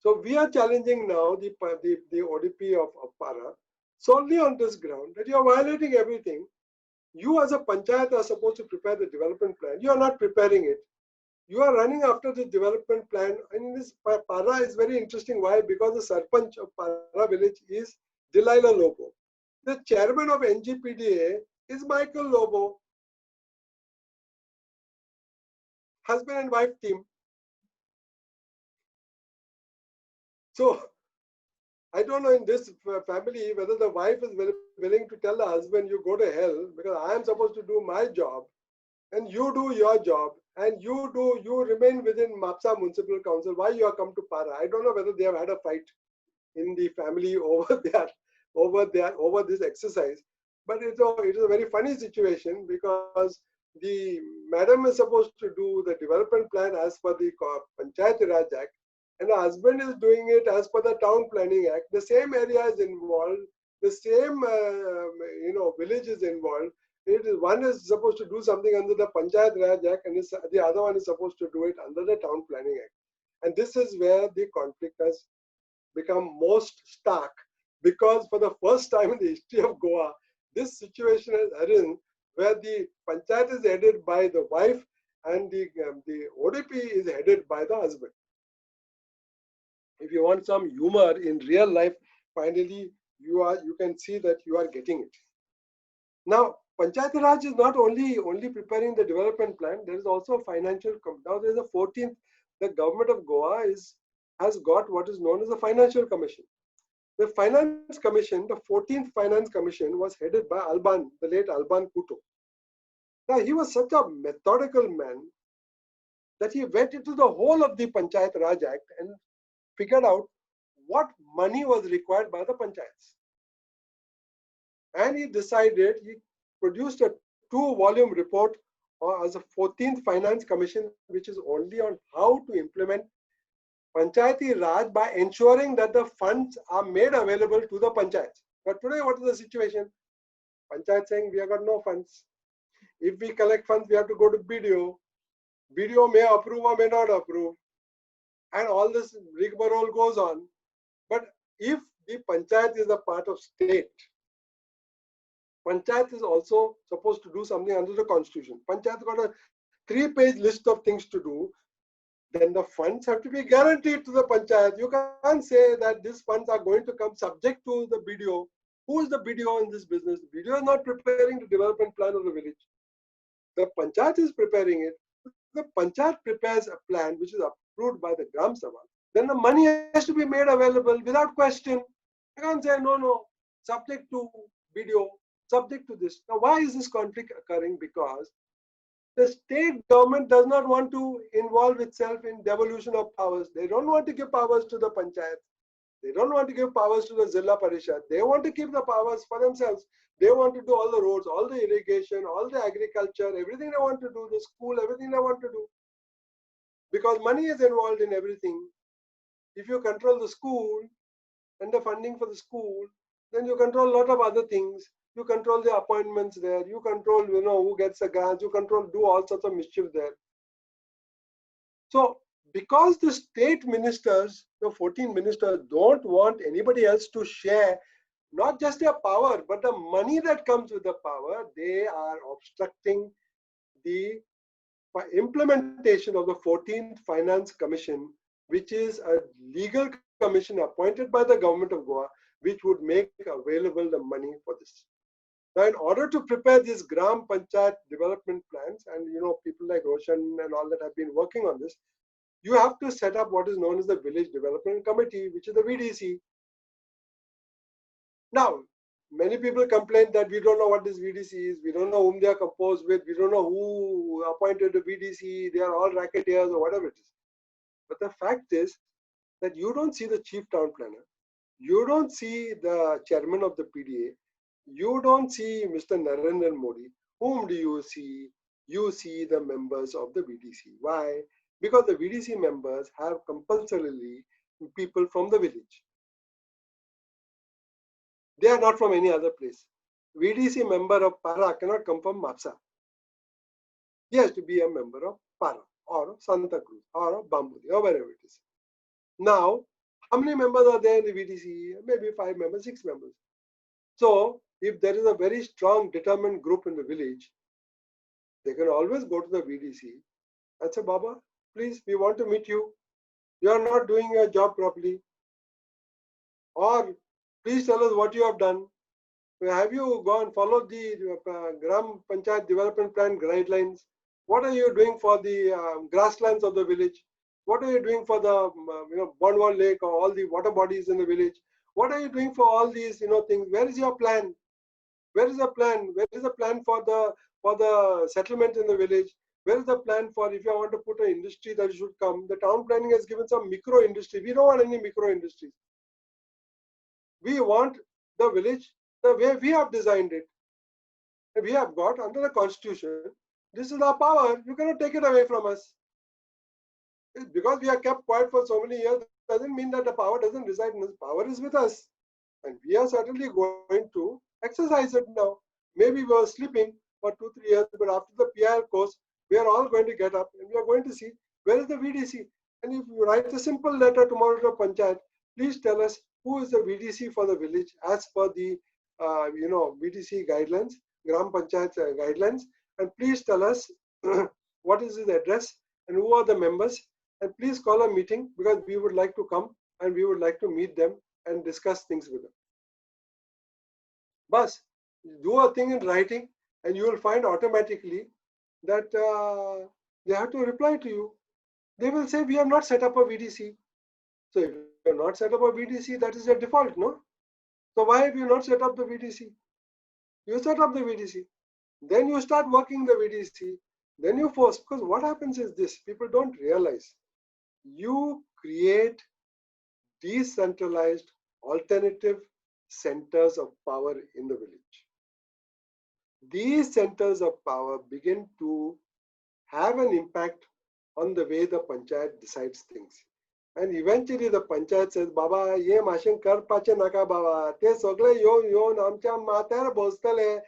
So we are challenging now the ODP of Para solely on this ground that you are violating everything. You as a Panchayat are supposed to prepare the development plan. You are not preparing it. You are running after the development plan. And this Para is very interesting. Why? Because the Sarpanch of Para village is Delilah Lobo. The chairman of NGPDA is Michael Lobo. Husband and wife team. So I don't know in this family whether the wife is willing to tell the husband, you go to hell because I am supposed to do my job and you do your job and you remain within Mapsa Municipal Council. Why you are come to Para? I don't know whether they have had a fight in the family over this exercise. But it is a very funny situation because the madam is supposed to do the development plan as per the Panchayat Raj Act, and the husband is doing it as per the Town Planning Act. The same area is involved, the same village is involved. One is supposed to do something under the Panchayat Raj Act, and the other one is supposed to do it under the Town Planning Act. And this is where the conflict has become most stark, because for the first time in the history of Goa, this situation has arisen where the Panchayat is headed by the wife and the ODP is headed by the husband. If you want some humor in real life, finally you can see that you are getting it. Now, Panchayat Raj is not only preparing the development plan, there is also a financial. Now there is a 14th. The government of Goa has got what is known as the Financial Commission. The Finance Commission, the 14th Finance Commission, was headed by Alban, the late Alban Kuto. Now he was such a methodical man that he went into the whole of the Panchayat Raj Act and figured out what money was required by the panchayats. And he produced a 2-volume report as a 14th Finance Commission, which is only on how to implement Panchayati Raj by ensuring that the funds are made available to the panchayats. But today, what is the situation? Panchayat saying we have got no funds. If we collect funds, we have to go to BDO. BDO may approve or may not approve. And all this rigmarole goes on. But if the Panchayat is a part of state, Panchayat is also supposed to do something under the Constitution. Panchayat got a 3-page list of things to do. Then the funds have to be guaranteed to the Panchayat. You can't say that these funds are going to come subject to the BDO. Who is the BDO in this business? The BDO is not preparing the development plan of the village. The Panchayat is preparing it. The Panchayat prepares a plan which is approved by the Gram Sabha. Then the money has to be made available without question. You can't say no, subject to BDO, subject to this. Now, why is this conflict occurring? Because The state government does not want to involve itself in devolution of powers. They don't want to give powers to the panchayat. They don't want to give powers to the Zilla Parishad. They want to keep the powers for themselves. They want to do all the roads, all the irrigation, all the agriculture, everything they want to do, the school, everything they want to do. Because money is involved in everything. If you control the school and the funding for the school, then you control a lot of other things. You control the appointments there. You control, who gets the grants. You control, do all sorts of mischief there. So, because the state ministers, the 14 ministers, don't want anybody else to share not just their power, but the money that comes with the power, they are obstructing the implementation of the 14th Finance Commission, which is a legal commission appointed by the government of Goa, which would make available the money for this. Now, in order to prepare these Gram Panchayat development plans, and people like Roshan and all that have been working on this, you have to set up what is known as the Village Development Committee, which is the VDC. Now, many people complain that we don't know what this VDC is, we don't know whom they are composed with, we don't know who appointed the VDC, they are all racketeers or whatever it is. But the fact is that you don't see the chief town planner, you don't see the chairman of the PDA, you don't see Mr. Narendra Modi. Whom do you see? You see the members of the VDC. Why? Because the VDC members have compulsorily people from the village. They are not from any other place. VDC member of Para cannot come from Mapsa. He has to be a member of Para or Santa Cruz or Bambudi or wherever it is. Now, how many members are there in the VDC? Maybe 5 members, 6 members. So, if there is a very strong, determined group in the village, they can always go to the VDC and say, Baba, please, we want to meet you. You are not doing your job properly. Or, please tell us what you have done. Have you gone followed the Gram Panchayat Development Plan guidelines? What are you doing for the grasslands of the village? What are you doing for the Bondwal Lake or all the water bodies in the village? What are you doing for all these things? Where is your plan? Where is the plan? Where is the plan for the settlement in the village? Where is the plan for if you want to put an industry that should come? The town planning has given some micro industry. We don't want any micro industries. We want the village the way we have designed it. We have got under the constitution. This is our power. You cannot take it away from us. It's because we are kept quiet for so many years doesn't mean that the power doesn't reside in us. Power is with us. And we are certainly going to exercise it now. Maybe we were sleeping for 2-3 years, but after the PIL course, we are all going to get up and we are going to see where is the VDC. And if you write a simple letter tomorrow to Panchayat, please tell us who is the VDC for the village as per the VDC guidelines, Gram Panchayat guidelines, and please tell us what is his address and who are the members, and please call a meeting because we would like to come and we would like to meet them and discuss things with them. But do a thing in writing and you will find automatically that they have to reply to you. They will say, we have not set up a VDC. So if you have not set up a VDC, that is your default, no? So why have you not set up the VDC? You set up the VDC. Then you start working the VDC. Then you force. Because what happens is this, people don't realize. You create decentralized alternative centers of power in the village. These centers of power begin to have an impact on the way the panchayat decides things. And eventually the panchayat says, Baba, ye mashin kar pache naka baba. Te sogle yon amcha mater bostale.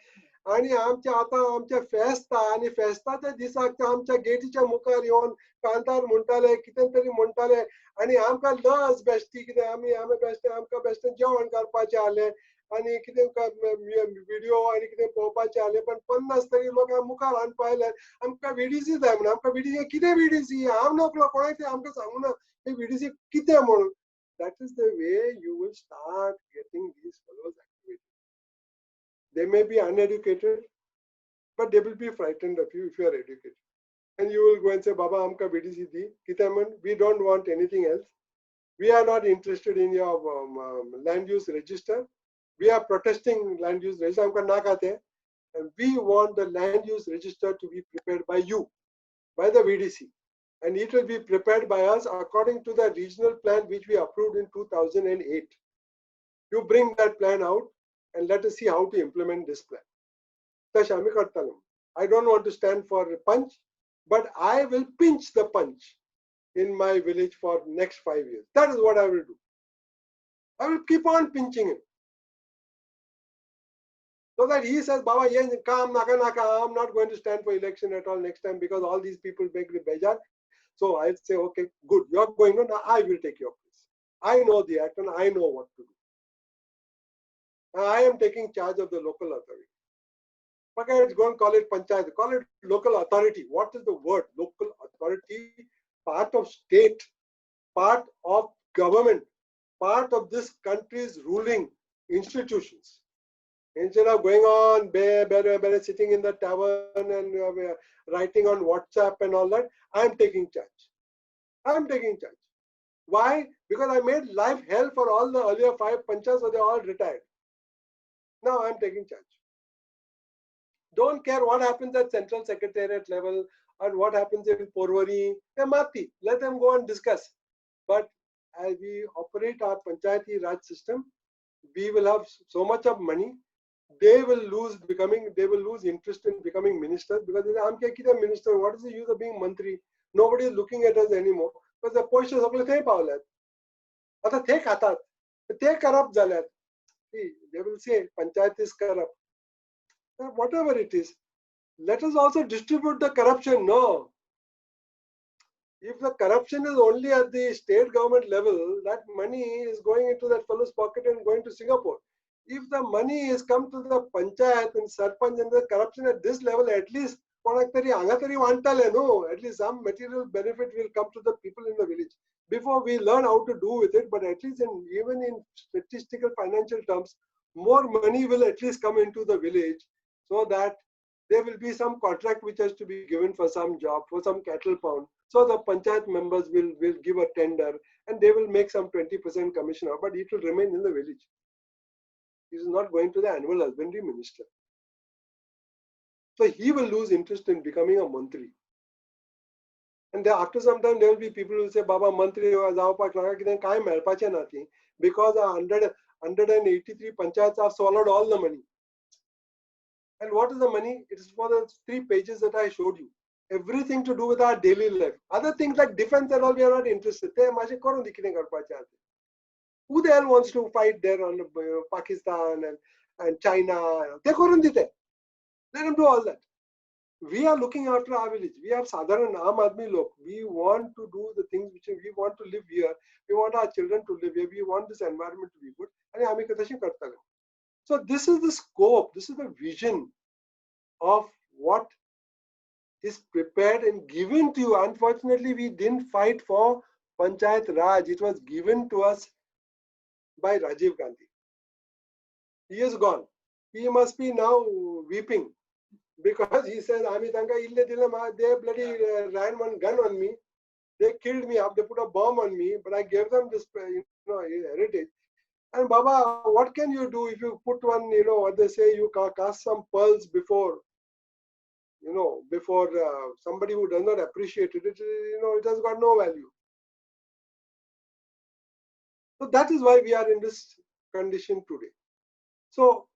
आणि आमच्या आता आमच्या फेस्ता आणि फेस्ताच्या दिसाक आमच्या गेटीच्या मुखार येवन कांतार म्हणटाले कितें तरी म्हणटाले आणि आमकां लज बेश्टी कितें आमी बेश्टे आमकां बेश्टें जेवण करपाचें आसलें आनी कितें व्हिडिओ आनी कितें पळोवपाचें आसलें पण 50 तरी लोकां मुखार हाडून आयले आमकां VDC जाय म्हणून आमकां VDC कितें VDC हांव नकलो कोणाक ते आमकां सांगूं ना हे VDC कितें म्हणून that is the way you will start getting these fellows activated. They may be uneducated, but they will be frightened of you if you are educated. And you will go and say, Baba, amka VDC di, kitaman, we don't want anything else. We are not interested in your land use register. We are protesting land use register. Amka na kate. And we want the land use register to be prepared by you, by the VDC. And it will be prepared by us according to the regional plan which we approved in 2008. You bring that plan out and let us see how to implement this plan. I don't want to stand for a punch, but I will pinch the punch in my village for next 5 years. That is what I will do. I will keep on pinching him. So that he says, Baba, I'm not going to stand for election at all next time because all these people make the bejar. So I'll say, okay, good, you're going on, I will take your place. I know the act and I know what to do. I am taking charge of the local authority. Forget it, go and call it panchayat, call it local authority. What is the word? Local authority, part of state, part of government, part of this country's ruling institutions. Instead of going on sitting in the tavern and writing on WhatsApp and all that, I am taking charge. I am taking charge. Why? Because I made life hell for all the earlier 5 panchas, so they all retired. Now I am taking charge. Don't care what happens at Central Secretariat level or what happens in Porwari. Let them go and discuss. But as we operate our Panchayati Raj system, we will have so much of money. They will lose interest in becoming ministers because I'm a minister. What is the use of being mantri? Nobody is looking at us anymore because the position is okay. They corrupt. They will say Panchayat is corrupt. Whatever it is, let us also distribute the corruption. No. If the corruption is only at the state government level, that money is going into that fellow's pocket and going to Singapore. If the money is come to the panchayat and sarpanch and the corruption at this level, at least at least some material benefit will come to the people in the village before we learn how to do with it. But at least even in statistical financial terms, more money will at least come into the village so that there will be some contract which has to be given for some job, for some cattle pound. So the panchayat members will give a tender and they will make some 20% commission, but it will remain in the village. He is not going to the annual husbandry minister. So he will lose interest in becoming a mantri. And then after some time, there will be people who will say, Baba, mantri, because 183 panchayats have swallowed all the money. And what is the money? It is for the 3 pages that I showed you. Everything to do with our daily life. Other things like defense and all, we are not interested. Who the hell wants to fight there on Pakistan and China? Let them do all that. We are looking after our village. We are Sadharan Aam Admi Lok. We want to do the things which we want to live here. We want our children to live here. We want this environment to be good. So this is the scope, this is the vision of what is prepared and given to you. Unfortunately, we didn't fight for Panchayat Raj. It was given to us by Rajiv Gandhi. He is gone. He must be now weeping because he says, they bloody ran one gun on me. They killed me up. They put a bomb on me, but I gave them this heritage. And Baba, what can you do if you put one, what they say, you cast some pearls before, before somebody who does not appreciate it, it has got no value. So that is why we are in this condition today. So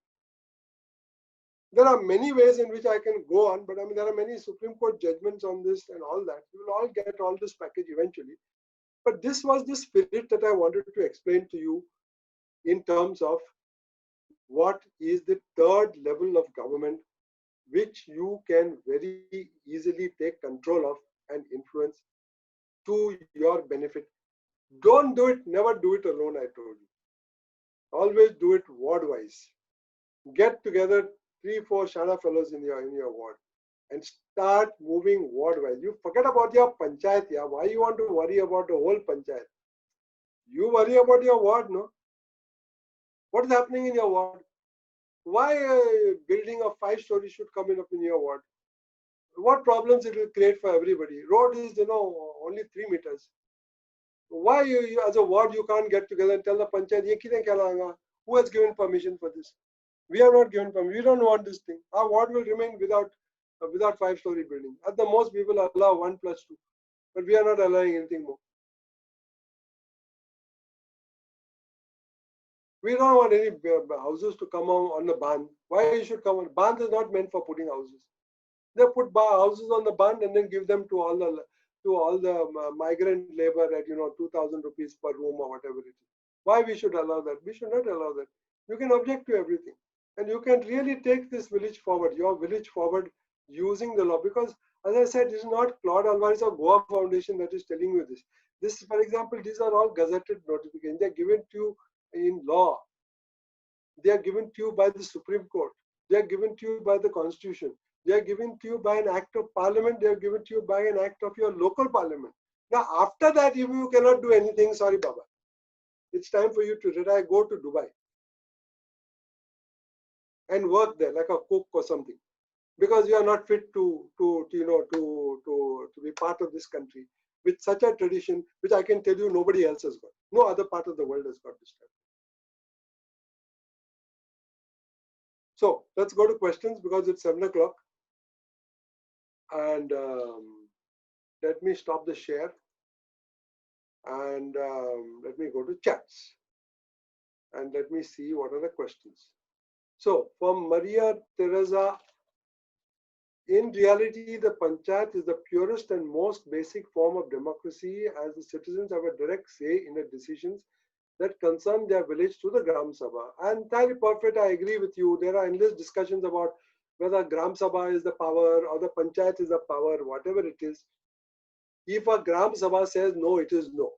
there are many ways in which I can go on, but there are many Supreme Court judgments on this and all that. We will all get all this package eventually. But this was the spirit that I wanted to explain to you in terms of what is the third level of government which you can very easily take control of and influence to your benefit. Don't do it, never do it alone, I told you. Always do it ward-wise. Get together 3-4 Shana fellows in your ward and start moving ward-wise. You forget about your panchayat. Yeah? Why you want to worry about the whole panchayat? You worry about your ward, no? What is happening in your ward? Why a building of 5 stories should come up in your ward? What problems it will create for everybody? Road is, only 3 meters. Why you as a ward you can't get together and tell the panchayat, who has given permission for this? We are not given permission. We don't want this thing. Our ward will remain without 5-story building. At the most, we will allow 1+2, but we are not allowing anything more. We don't want any houses to come on the Bandh. Why you should come on? Bandh is not meant for putting houses. They put houses on the Bandh and then give them to all the migrant labor at 2,000 rupees per room or whatever it is. Why we should allow that? We should not allow that. You can object to everything, and you can really take this village forward, your village forward, using the law. Because as I said, it is not Claude Alvarez or Goa Foundation that is telling you this. This, for example, these are all gazetted notifications. They are given to you in law. They are given to you by the Supreme Court. They are given to you by the Constitution. They are given to you by an act of parliament. They are given to you by an act of your local parliament. Now, after that, if you cannot do anything, sorry, Baba, it's time for you to retire, go to Dubai and work there like a cook or something, because you are not fit to be part of this country with such a tradition, which I can tell you nobody else has got. No other part of the world has got this type. So let's go to questions because it's 7 o'clock. And let me stop the share and let me go to chats and let me see what are the questions. So from Maria Teresa, in reality, the panchayat is the purest and most basic form of democracy, as the citizens have a direct say in the decisions that concern their village to the Gram Sabha. And entirely perfect, I agree with you. There are endless discussions about whether Gram Sabha is the power or the panchayat is the power, whatever it is. If a Gram Sabha says no, it is no.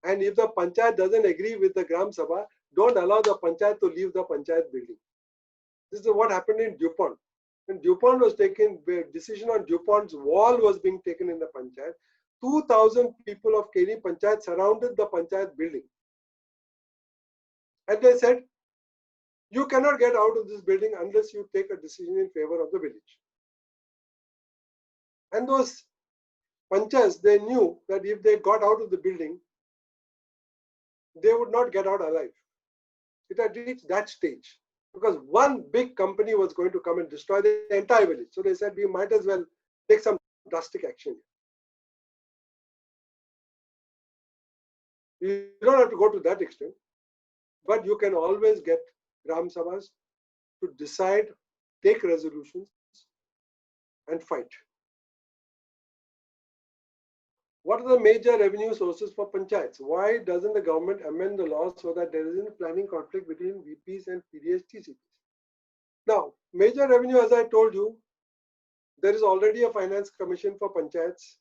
And if the panchayat doesn't agree with the Gram Sabha, don't allow the panchayat to leave the panchayat building. This is what happened in DuPont. When DuPont was taken, the decision on DuPont's wall was being taken in the panchayat. 2,000 people of Keni Panchayat surrounded the panchayat building. And they said, you cannot get out of this building unless you take a decision in favor of the village. And those panchayats, they knew that if they got out of the building, they would not get out alive. It had reached that stage because one big company was going to come and destroy the entire village. So they said, we might as well take some drastic action. You don't have to go to that extent, but you can always get Gram Sabhas to decide, take resolutions, and fight. What are the major revenue sources for panchayats? Why doesn't the government amend the law so that there isn't planning conflict between VPs and PDS TCPs? Now, major revenue, as I told you, there is already a finance commission for panchayats.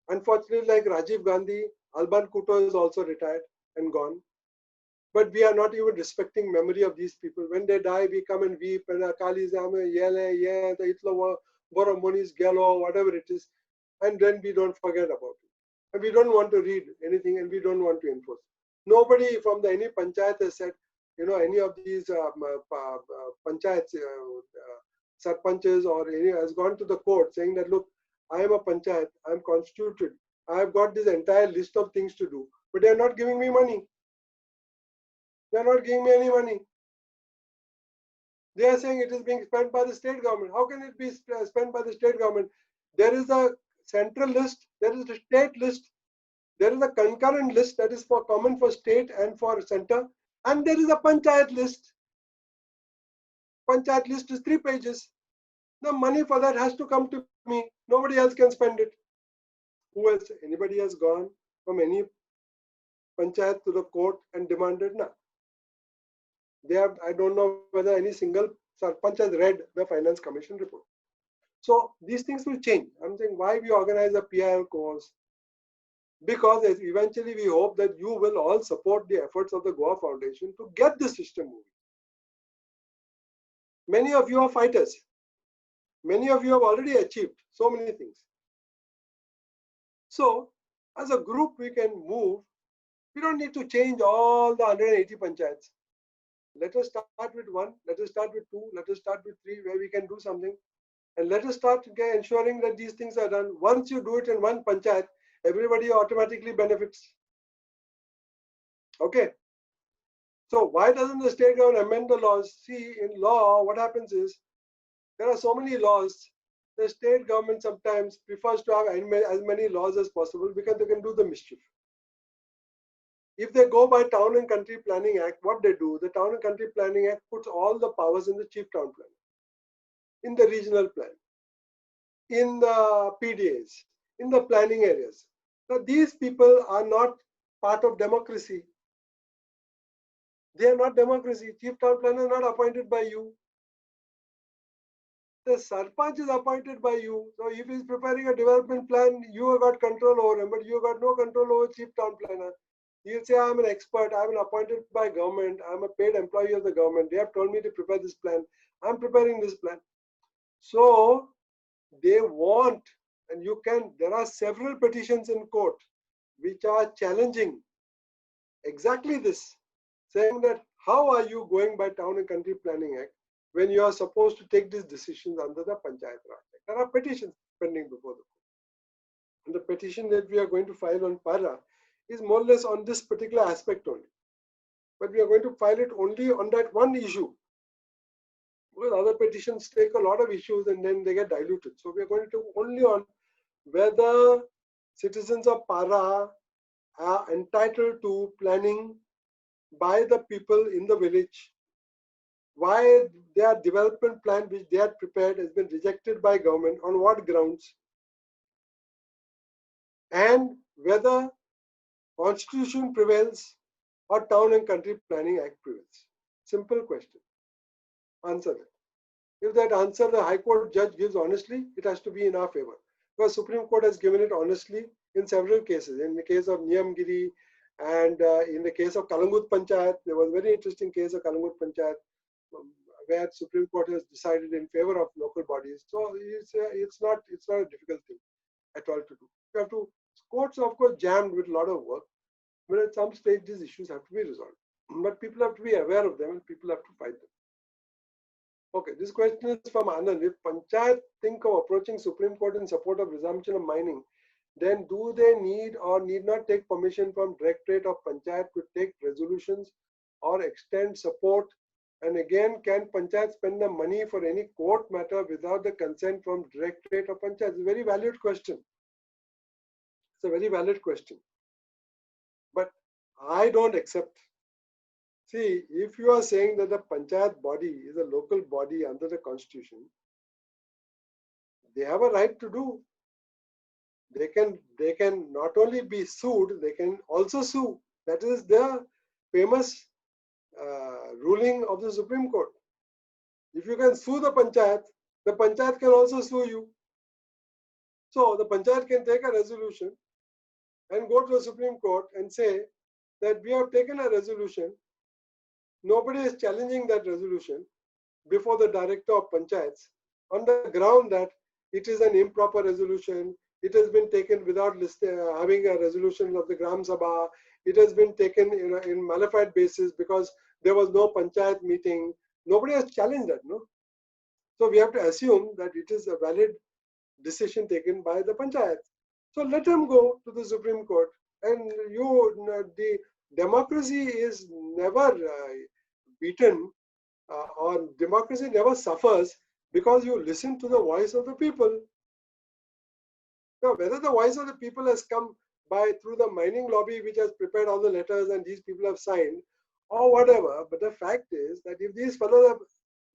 Unfortunately, like Rajiv Gandhi, Alban Kuto is also retired and gone. But we are not even respecting memory of these people. When they die, we come and weep and Kali Zame, Yele, yeah, the Itlo, Boromonis, Gelo, whatever it is. And then we don't forget about it. And we don't want to read anything and we don't want to enforce. Nobody from any panchayat has said, any of these panchayats, sarpanches or any has gone to the court saying that, look, I am a panchayat, I am constituted, I have got this entire list of things to do, but they are not giving me money. They are not giving me any money. They are saying it is being spent by the state government. How can it be spent by the state government? There is a central list, there is a state list, there is a concurrent list that is for common for state and for center, and there is a panchayat list. Panchayat list is 3 pages. The money for that has to come to me. Nobody else can spend it. Who else? Anybody has gone from any panchayat to the court and demanded? No. They have, I don't know whether any single sarpanch has read the finance commission report. So these things will change. I'm saying why we organize a PIL course, because eventually we hope that you will all support the efforts of the Goa Foundation to get the system moving. Many of you are fighters. Many of you have already achieved so many things. So as a group we can move. We don't need to change all the 180 panchayats. Let us start with 1, let us start with 2, let us start with 3 where we can do something. And let us start ensuring that these things are done. Once you do it in one panchayat, everybody automatically benefits. Okay. So why doesn't the state government amend the laws? See, in law, what happens is there are so many laws. The state government sometimes prefers to have as many laws as possible because they can do the mischief. If they go by Town and Country Planning Act, what they do, the Town and Country Planning Act puts all the powers in the chief town planner, in the regional plan, in the PDAs, in the planning areas. Now these people are not part of democracy. They are not democracy. Chief town planner is not appointed by you. The Sarpanch is appointed by you. So if he is preparing a development plan, you have got control over him, but you have got no control over chief town planner. He'll say, I'm an expert, I'm appointed by government, I'm a paid employee of the government. They have told me to prepare this plan. I'm preparing this plan. So they want, and you can, there are several petitions in court which are challenging exactly this, saying that how are you going by Town and Country Planning Act when you are supposed to take these decisions under the Panchayat Raj Act? There are petitions pending before the court. And the petition that we are going to file on PARA is more or less on this particular aspect only. But we are going to file it only on that one issue. Because other petitions take a lot of issues and then they get diluted. So we are going to only on whether citizens of PARA are entitled to planning by the people in the village, why their development plan which they had prepared has been rejected by government, on what grounds, and whether Constitution prevails or Town and Country Planning Act prevails. Simple question. Answer it. If that answer the High Court judge gives honestly, it has to be in our favor. Because Supreme Court has given it honestly in several cases. In the case of Niyamgiri and in the case of Kalangut Panchayat, there was a very interesting case of Kalangut Panchayat where Supreme Court has decided in favor of local bodies. So it's not a difficult thing at all to do. You have to, courts of course jammed with a lot of work, but at some stage these issues have to be resolved. But people have to be aware of them and people have to fight them. Okay, this question is from Anand. If Panchayat think of approaching Supreme Court in support of resumption of mining, then do they need or need not take permission from Directorate of Panchayat to take resolutions or extend support? And again, can Panchayat spend the money for any court matter without the consent from Directorate of Panchayat? It's a very valid question. It's a very valid question. But I don't accept. See, if you are saying that the Panchayat body is a local body under the Constitution, they have a right to do. They can not only be sued, they can also sue. That is the famous ruling of the Supreme Court. If you can sue the Panchayat can also sue you. So the Panchayat can take a resolution and go to the Supreme Court and say that we have taken a resolution. Nobody is challenging that resolution before the Director of Panchayats on the ground that it is an improper resolution. It has been taken without having a resolution of the Gram Sabha. It has been taken in malified basis because there was no Panchayat meeting. Nobody has challenged that, no? So we have to assume that it is a valid decision taken by the Panchayat. So let them go to the Supreme Court. And the democracy is never beaten or democracy never suffers because you listen to the voice of the people. Now, whether the voice of the people has come by through the mining lobby which has prepared all the letters and these people have signed or whatever, but the fact is that if these fellows have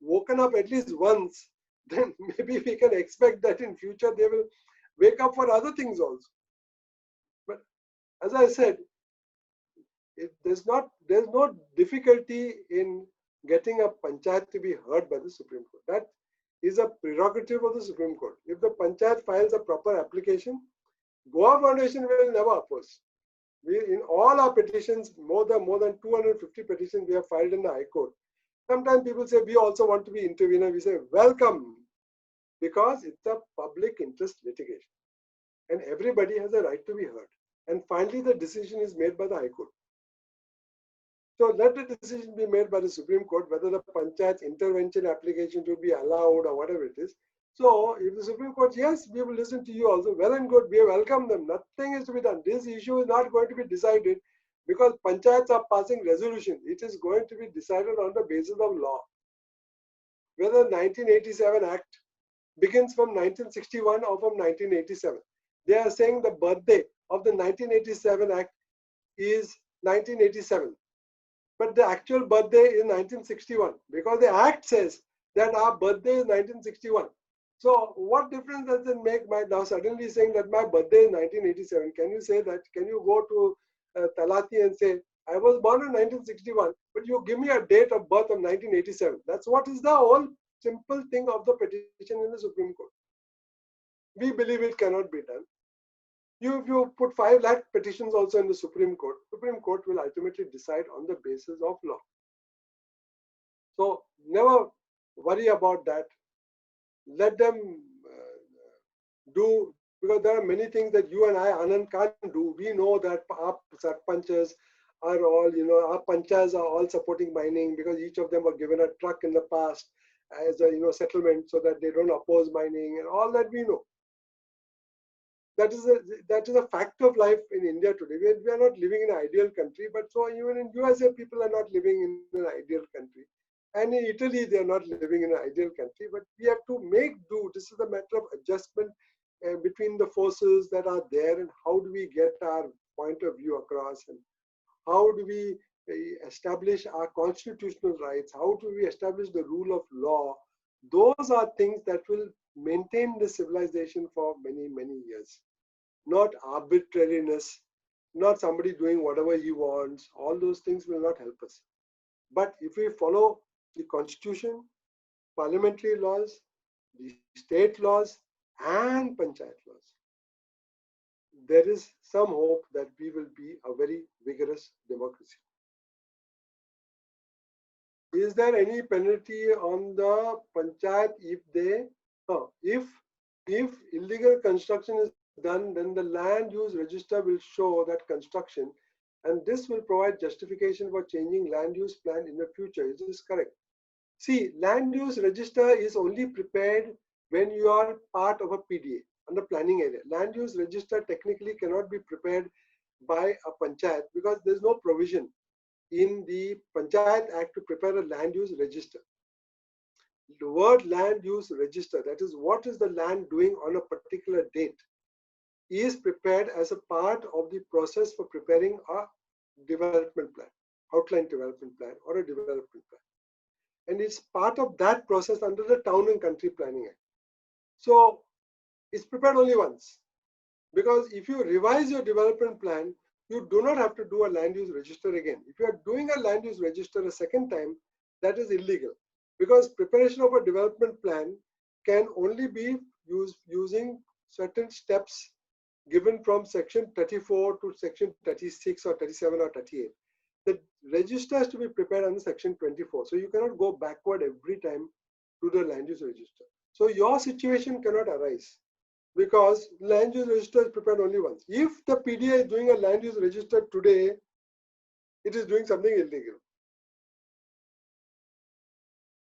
woken up at least once, then maybe we can expect that in future they will wake up for other things also. But as I said, there's no difficulty in getting a Panchayat to be heard by the Supreme Court. That is a prerogative of the Supreme Court. If the Panchayat files a proper application, Goa Foundation will never oppose. In all our petitions, more than 250 petitions we have filed in the High Court. Sometimes people say, we also want to be intervener. We say, welcome, because it's a public interest litigation. And everybody has a right to be heard. And finally, the decision is made by the High Court. So let the decision be made by the Supreme Court whether the Panchayat intervention application should be allowed or whatever it is. So if the Supreme Court, yes, we will listen to you also, well and good, we welcome them. Nothing is to be done. This issue is not going to be decided because panchayats are passing resolutions. It is going to be decided on the basis of law. Whether 1987 Act begins from 1961 or from 1987. They are saying the birthday of the 1987 Act is 1987. But the actual birthday is 1961 because the Act says that our birthday is 1961. So what difference does it make my now suddenly saying that my birthday is 1987? Can you say that? Can you go to Talati and say, I was born in 1961, but you give me a date of birth of 1987. That's what is the whole simple thing of the petition in the Supreme Court. We believe it cannot be done. If you put 5 lakh petitions also in the Supreme Court will ultimately decide on the basis of law. So never worry about that. Let them do, because there are many things that you and I, Anand, can't do. We know that our sarpanchas are all, our panchas are all supporting mining because each of them were given a truck in the past as a settlement so that they don't oppose mining and all that we know. That is a fact of life in India today. We are not living in an ideal country, but so even in USA people are not living in an ideal country. And in Italy, they are not living in an ideal country, but we have to make do. This is a matter of adjustment between the forces that are there, and how do we get our point of view across, and how do we establish our constitutional rights, how do we establish the rule of law. Those are things that will maintain the civilization for many, many years. Not arbitrariness, not somebody doing whatever he wants. All those things will not help us. But if we follow the constitution, parliamentary laws, the state laws, and panchayat laws, there is some hope that we will be a very vigorous democracy. Is there any penalty on the panchayat if illegal construction is done, then the land use register will show that construction, and this will provide justification for changing land use plan in the future. Is this correct? See, land use register is only prepared when you are part of a PDA under planning area. Land use register technically cannot be prepared by a panchayat because there is no provision in the Panchayat Act to prepare a land use register. The word land use register, that is what is the land doing on a particular date, is prepared as a part of the process for preparing a development plan, outline development plan or a development plan. And it's part of that process under the Town and Country Planning Act. So it's prepared only once, because if you revise your development plan, you do not have to do a land use register again. If you are doing a land use register a second time, that is illegal, because preparation of a development plan can only be used using certain steps given from section 34 to section 36 or 37 or 38. The register has to be prepared under section 24. So you cannot go backward every time to the land use register. So your situation cannot arise, because land use register is prepared only once. If the PDA is doing a land use register today, it is doing something illegal.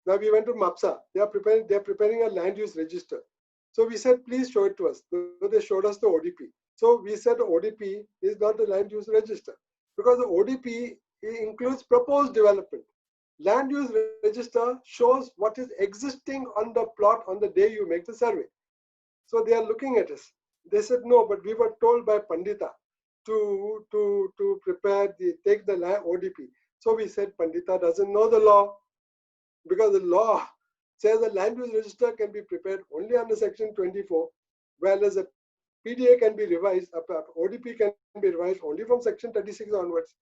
Now we went to MAPSA. They are preparing a land use register. So we said, please show it to us. So they showed us the ODP. So we said the ODP is not the land use register, because the ODP includes proposed development. Land use register shows what is existing on the plot on the day you make the survey. So they are looking at us. They said, no, but we were told by Pandita to prepare take the land ODP. So we said, Pandita doesn't know the law, because the law says the land use register can be prepared only under section 24, whereas a PDA can be revised, ODP can be revised only from section 36 onwards.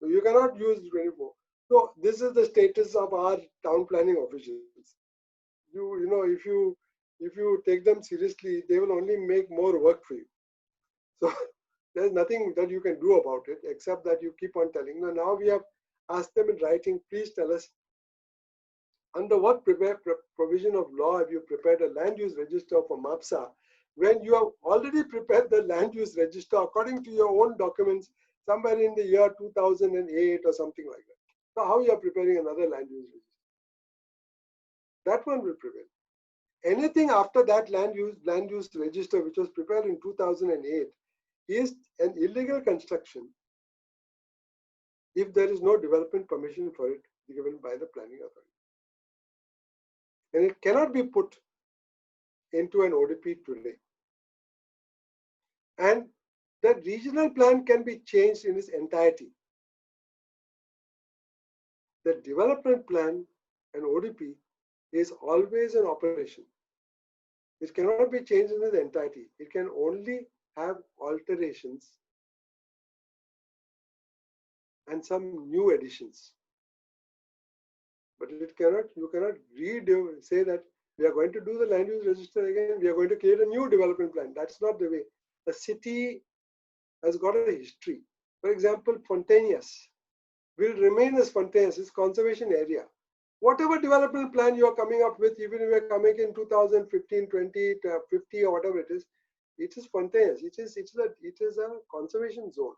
So you cannot use 24. So this is the status of our town planning officials. If you take them seriously, they will only make more work for you. So there's nothing that you can do about it, except that you keep on telling. Now we have asked them in writing, please tell us, under what provision of law have you prepared a land use register for MAPSA, when you have already prepared the land use register according to your own documents somewhere in the year 2008 or something like that. So how you are preparing another land use register? That one will prevail. Anything after that land use register, which was prepared in 2008, is an illegal construction if there is no development permission for it given by the planning authority. And it cannot be put into an ODP today. And the regional plan can be changed in its entirety. The development plan and ODP is always an operation. It cannot be changed in its entirety. It can only have alterations and some new additions. But it cannot, you cannot say that we are going to do the land use register again, we are going to create a new development plan. That's not the way. A city has got a history. For example, Fontainebleau will remain as Fontainebleau, its conservation area. Whatever development plan you are coming up with, even if you are coming in 2015, 20, 50 or whatever it is Fontainebleau. It is a conservation zone.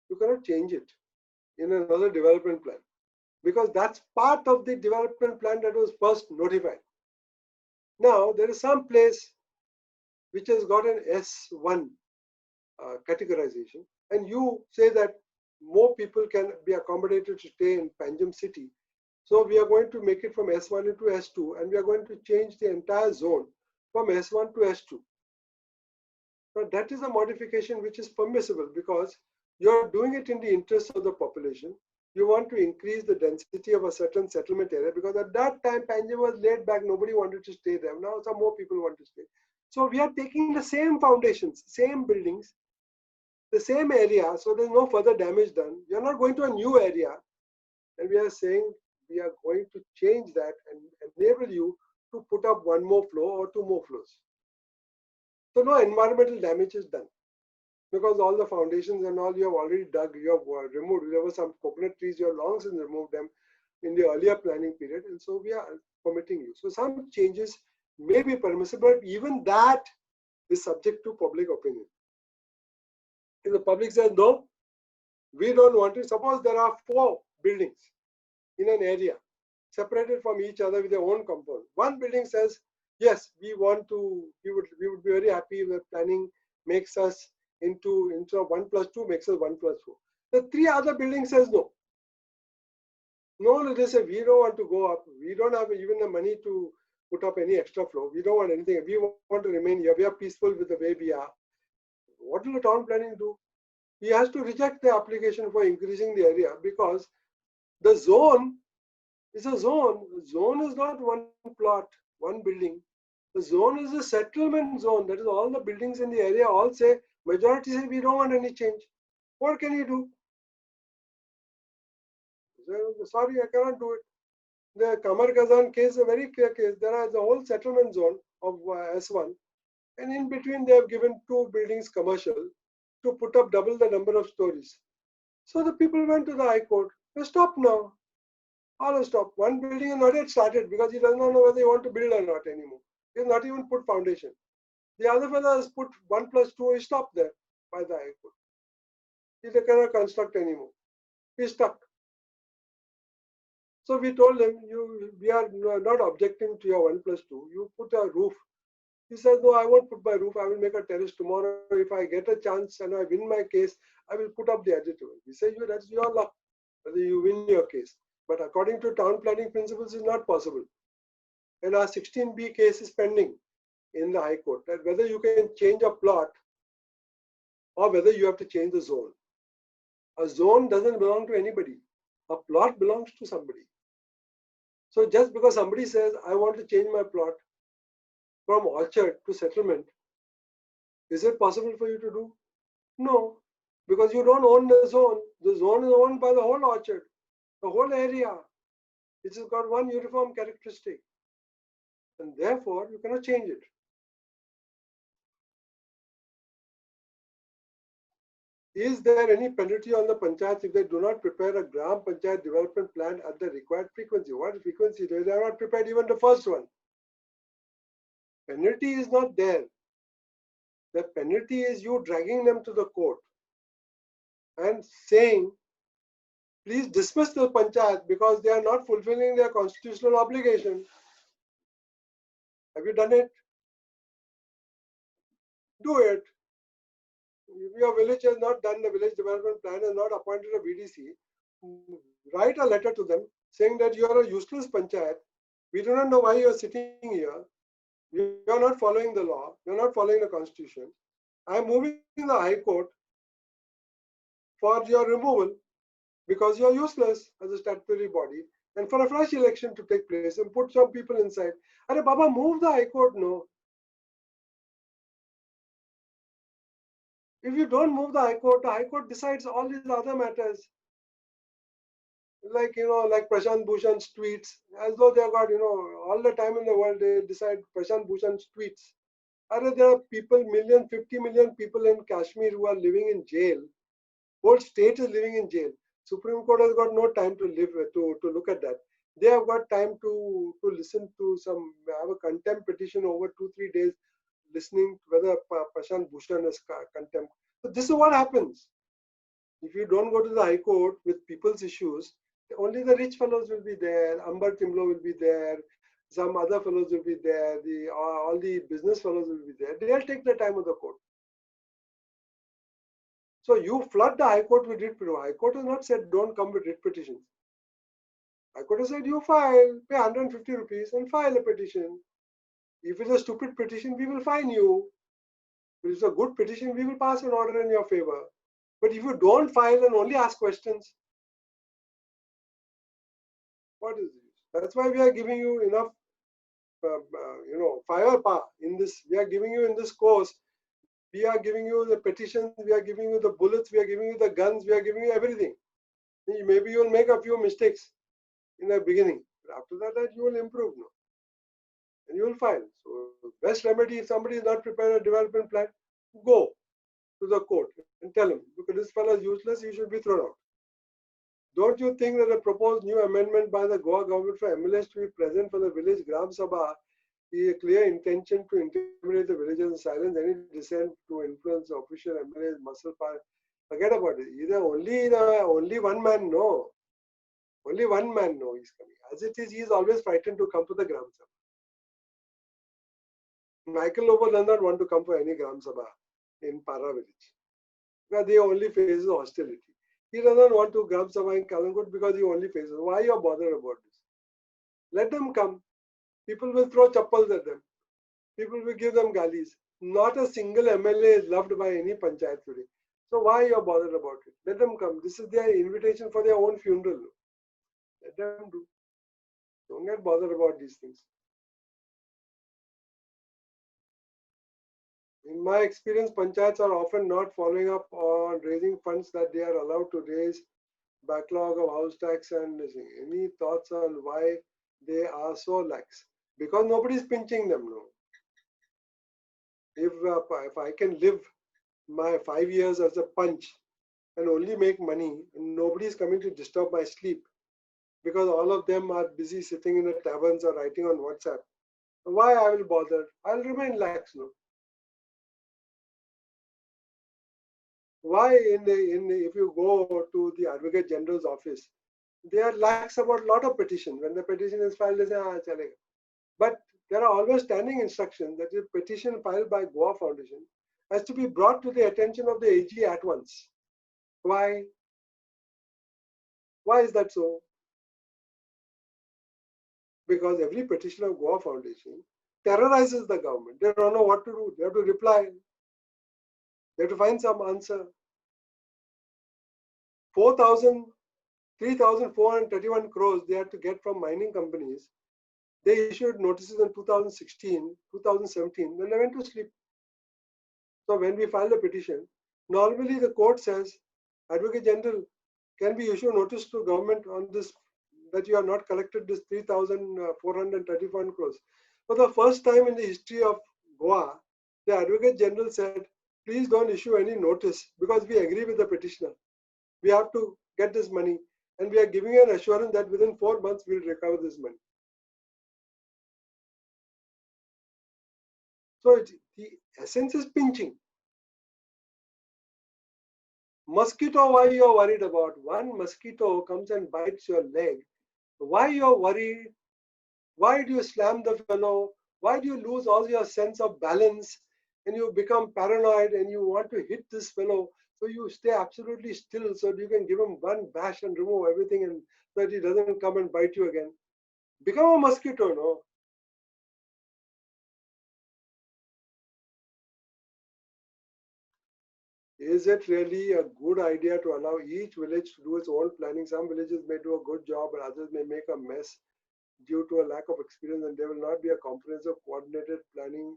You cannot change it in another development plan, because that's part of the development plan that was first notified. Now, there is some place which has got an S1 categorization, and you say that more people can be accommodated to stay in Panjim city. So we are going to make it from S1 into S2, and we are going to change the entire zone from S1 to S2. Now, that is a modification which is permissible because you're doing it in the interest of the population. You want to increase the density of a certain settlement area, because at that time Panjim was laid back, nobody wanted to stay there. Now some more people want to stay. So we are taking the same foundations, same buildings, the same area, so there's no further damage done. We are not going to a new area, and we are saying we are going to change that and enable you to put up one more floor or two more floors. So no environmental damage is done, because all the foundations and all you have already dug, you have removed. There were some coconut trees, you have long since removed them in the earlier planning period, and so we are permitting you. So some changes may be permissible, but even that is subject to public opinion. If the public says no, we don't want to. Suppose there are 4 buildings in an area separated from each other with their own compound. One building says, yes, we want to, we would be very happy if the planning makes us into 1 plus 2 makes us 1 plus 4. The 3 other buildings says no. No, they say we don't want to go up. We don't have even the money to put up any extra floor. We don't want anything. We want to remain here. We are peaceful with the way we are. What will the town planning do? He has to reject the application for increasing the area, because the zone is a zone. The zone is not one plot, one building. The zone is a settlement zone. That is, all the buildings in the area all say, majority say we don't want any change. What can you do? Sorry, I cannot do it. The Kamar Kazan case is a very clear case. There is a whole settlement zone of S1, and in between they have given 2 buildings commercial to put up double the number of stories. So the people went to the High Court. They stopped now. All stop. One building is not yet started because he does not know whether he want to build or not anymore. He has not even put foundation. The other fellow has put 1 plus 2. He stopped there by the High Court. He cannot construct anymore. He's stuck. So we told him, we are not objecting to your 1 plus 2. You put a roof. He says, no, I won't put my roof. I will make a terrace tomorrow. If I get a chance and I win my case, I will put up the additive. We say, that's your luck, whether you win your case. But according to town planning principles, it's not possible. And our 16B case is pending in the High Court, that whether you can change a plot or whether you have to change the zone. A zone doesn't belong to anybody. A plot belongs to somebody. So just because somebody says, I want to change my plot from orchard to settlement, is it possible for you to do? No, because you don't own the zone. The zone is owned by the whole orchard, the whole area. It has got one uniform characteristic, and therefore you cannot change it. Is there any penalty on the panchayats if they do not prepare a Gram Panchayat development plan at the required frequency? What frequency? They are not prepared even the first one. Penalty is not there. The penalty is you dragging them to the court and saying, please dismiss the panchayat because they are not fulfilling their constitutional obligation. Have you done it? Do it. If your village has not done the village development plan and not appointed a VDC, write a letter to them saying that you are a useless panchayat. We do not know why you are sitting here. You are not following the law. You are not following the constitution. I am moving the High Court for your removal because you are useless as a statutory body, and for a fresh election to take place and put some people inside. Arey Baba, move the High Court, no. If you don't move the High Court decides all these other matters. Like, like Prashant Bhushan's tweets, as though they have got, all the time in the world, they decide Prashant Bhushan's tweets. Arey, there are people, 50 million people in Kashmir who are living in jail. Whole state is living in jail. Supreme Court has got no time to look at that. They have got time to listen to have a contempt petition over 2-3 days, listening whether Prashant Bhushan is contempt. So this is what happens. If you don't go to the High Court with people's issues, only the rich fellows will be there. Ambar Timlo will be there. Some other fellows will be there. All the business fellows will be there. They'll take the time of the court. So you flood the High Court with writ petitions. High Court has not said don't come with writ petitions. High Court has said you file, pay 150 rupees and file a petition. If it's a stupid petition, we will fine you. If it's a good petition, we will pass an order in your favor. But if you don't file and only ask questions, what is this? That's why we are giving you enough, firepower in this. We are giving you in this course. We are giving you the petitions. We are giving you the bullets. We are giving you the guns. We are giving you everything. Maybe you will make a few mistakes in the beginning, but after that you will improve now, and you will file. So best remedy, if somebody is not prepared a development plan, go to the court and tell him, because this fellow is useless, he should be thrown out. Don't you think that a proposed new amendment by the Goa government for MLAs to be present for the village Gram Sabha is a clear intention to intimidate the villagers and silence any dissent to influence official MLAs muscle power? Forget about it. Only one man, no. Only one man, no, he's coming. As it is, he is always frightened to come to the Gram Sabha. Michael Lobo does not want to come for any Gram Sabha in Para village, because they only faces hostility. He doesn't want to Gram Sabha in Kalangut because he only faces. Why you are bothered about this? Let them come. People will throw chappals at them. People will give them galis. Not a single MLA is loved by any panchayat today. So why you are bothered about it? Let them come. This is their invitation for their own funeral. Let them do. Don't get bothered about these things. In my experience, panchayats are often not following up on raising funds that they are allowed to raise, backlog of house tax and any thoughts on why they are so lax? Because nobody is pinching them now. If I can live my 5 years as a punch and only make money, and nobody is coming to disturb my sleep because all of them are busy sitting in the taverns or writing on WhatsApp, why I will bother? I'll remain lax now. Why if you go to the Advocate General's office, they are lax about a lot of petitions. When the petition is filed, they say, chalega. But there are always standing instructions that the petition filed by Goa Foundation has to be brought to the attention of the AG at once. Why? Why is that so? Because every petition of Goa Foundation terrorizes the government. They don't know what to do. They have to reply. They have to find some answer. 3,431 crores they had to get from mining companies. They issued notices in 2016, 2017, then they went to sleep. So when we filed a petition, normally the court says, Advocate General, can we issue notice to government on this, that you have not collected this 3,431 crores. For the first time in the history of Goa, the Advocate General said, please don't issue any notice because we agree with the petitioner. We have to get this money, and we are giving an assurance that within 4 months we'll recover this money. So the essence is pinching. Mosquito, why you are worried about? One mosquito comes and bites your leg. Why you are worried? Why do you slam the fellow? Why do you lose all your sense of balance and you become paranoid and you want to hit this fellow So you stay absolutely still so you can give him one bash and remove everything and so that he doesn't come and bite you again. Become a mosquito, no? Is it really a good idea to allow each village to do its own planning? Some villages may do a good job, but others may make a mess due to a lack of experience, and there will not be a comprehensive coordinated planning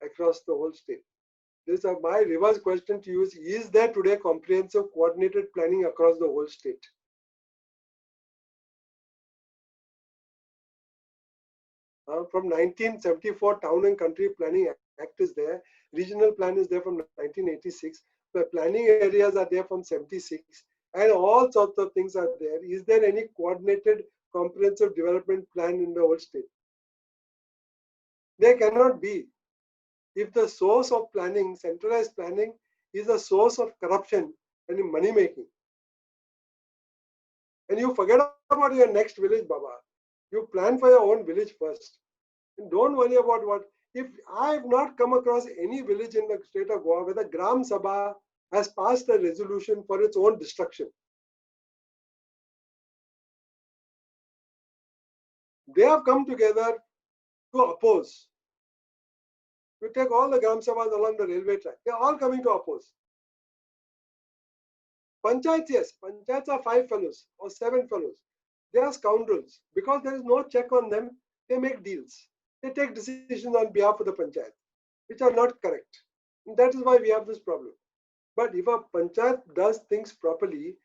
across the whole state. This is my reverse question to you is there today comprehensive coordinated planning across the whole state? From 1974, Town and Country Planning Act is there. Regional plan is there from 1986. The planning areas are there from 76. And all sorts of things are there. Is there any coordinated comprehensive development plan in the whole state? There cannot be. If the source of planning, centralized planning, is a source of corruption and money making, and you forget about your next village, Baba. You plan for your own village first. And don't worry about what. If I have not come across any village in the state of Goa where the Gram Sabha has passed a resolution for its own destruction. They have come together to oppose. You take all the Gram Sabhas along the railway track, they are all coming to oppose. Panchayats, yes, panchayats are 5 fellows or 7 fellows. They are scoundrels. Because there is no check on them, they make deals. They take decisions on behalf of the panchayat, which are not correct. And that is why we have this problem. But if a panchayat does things properly,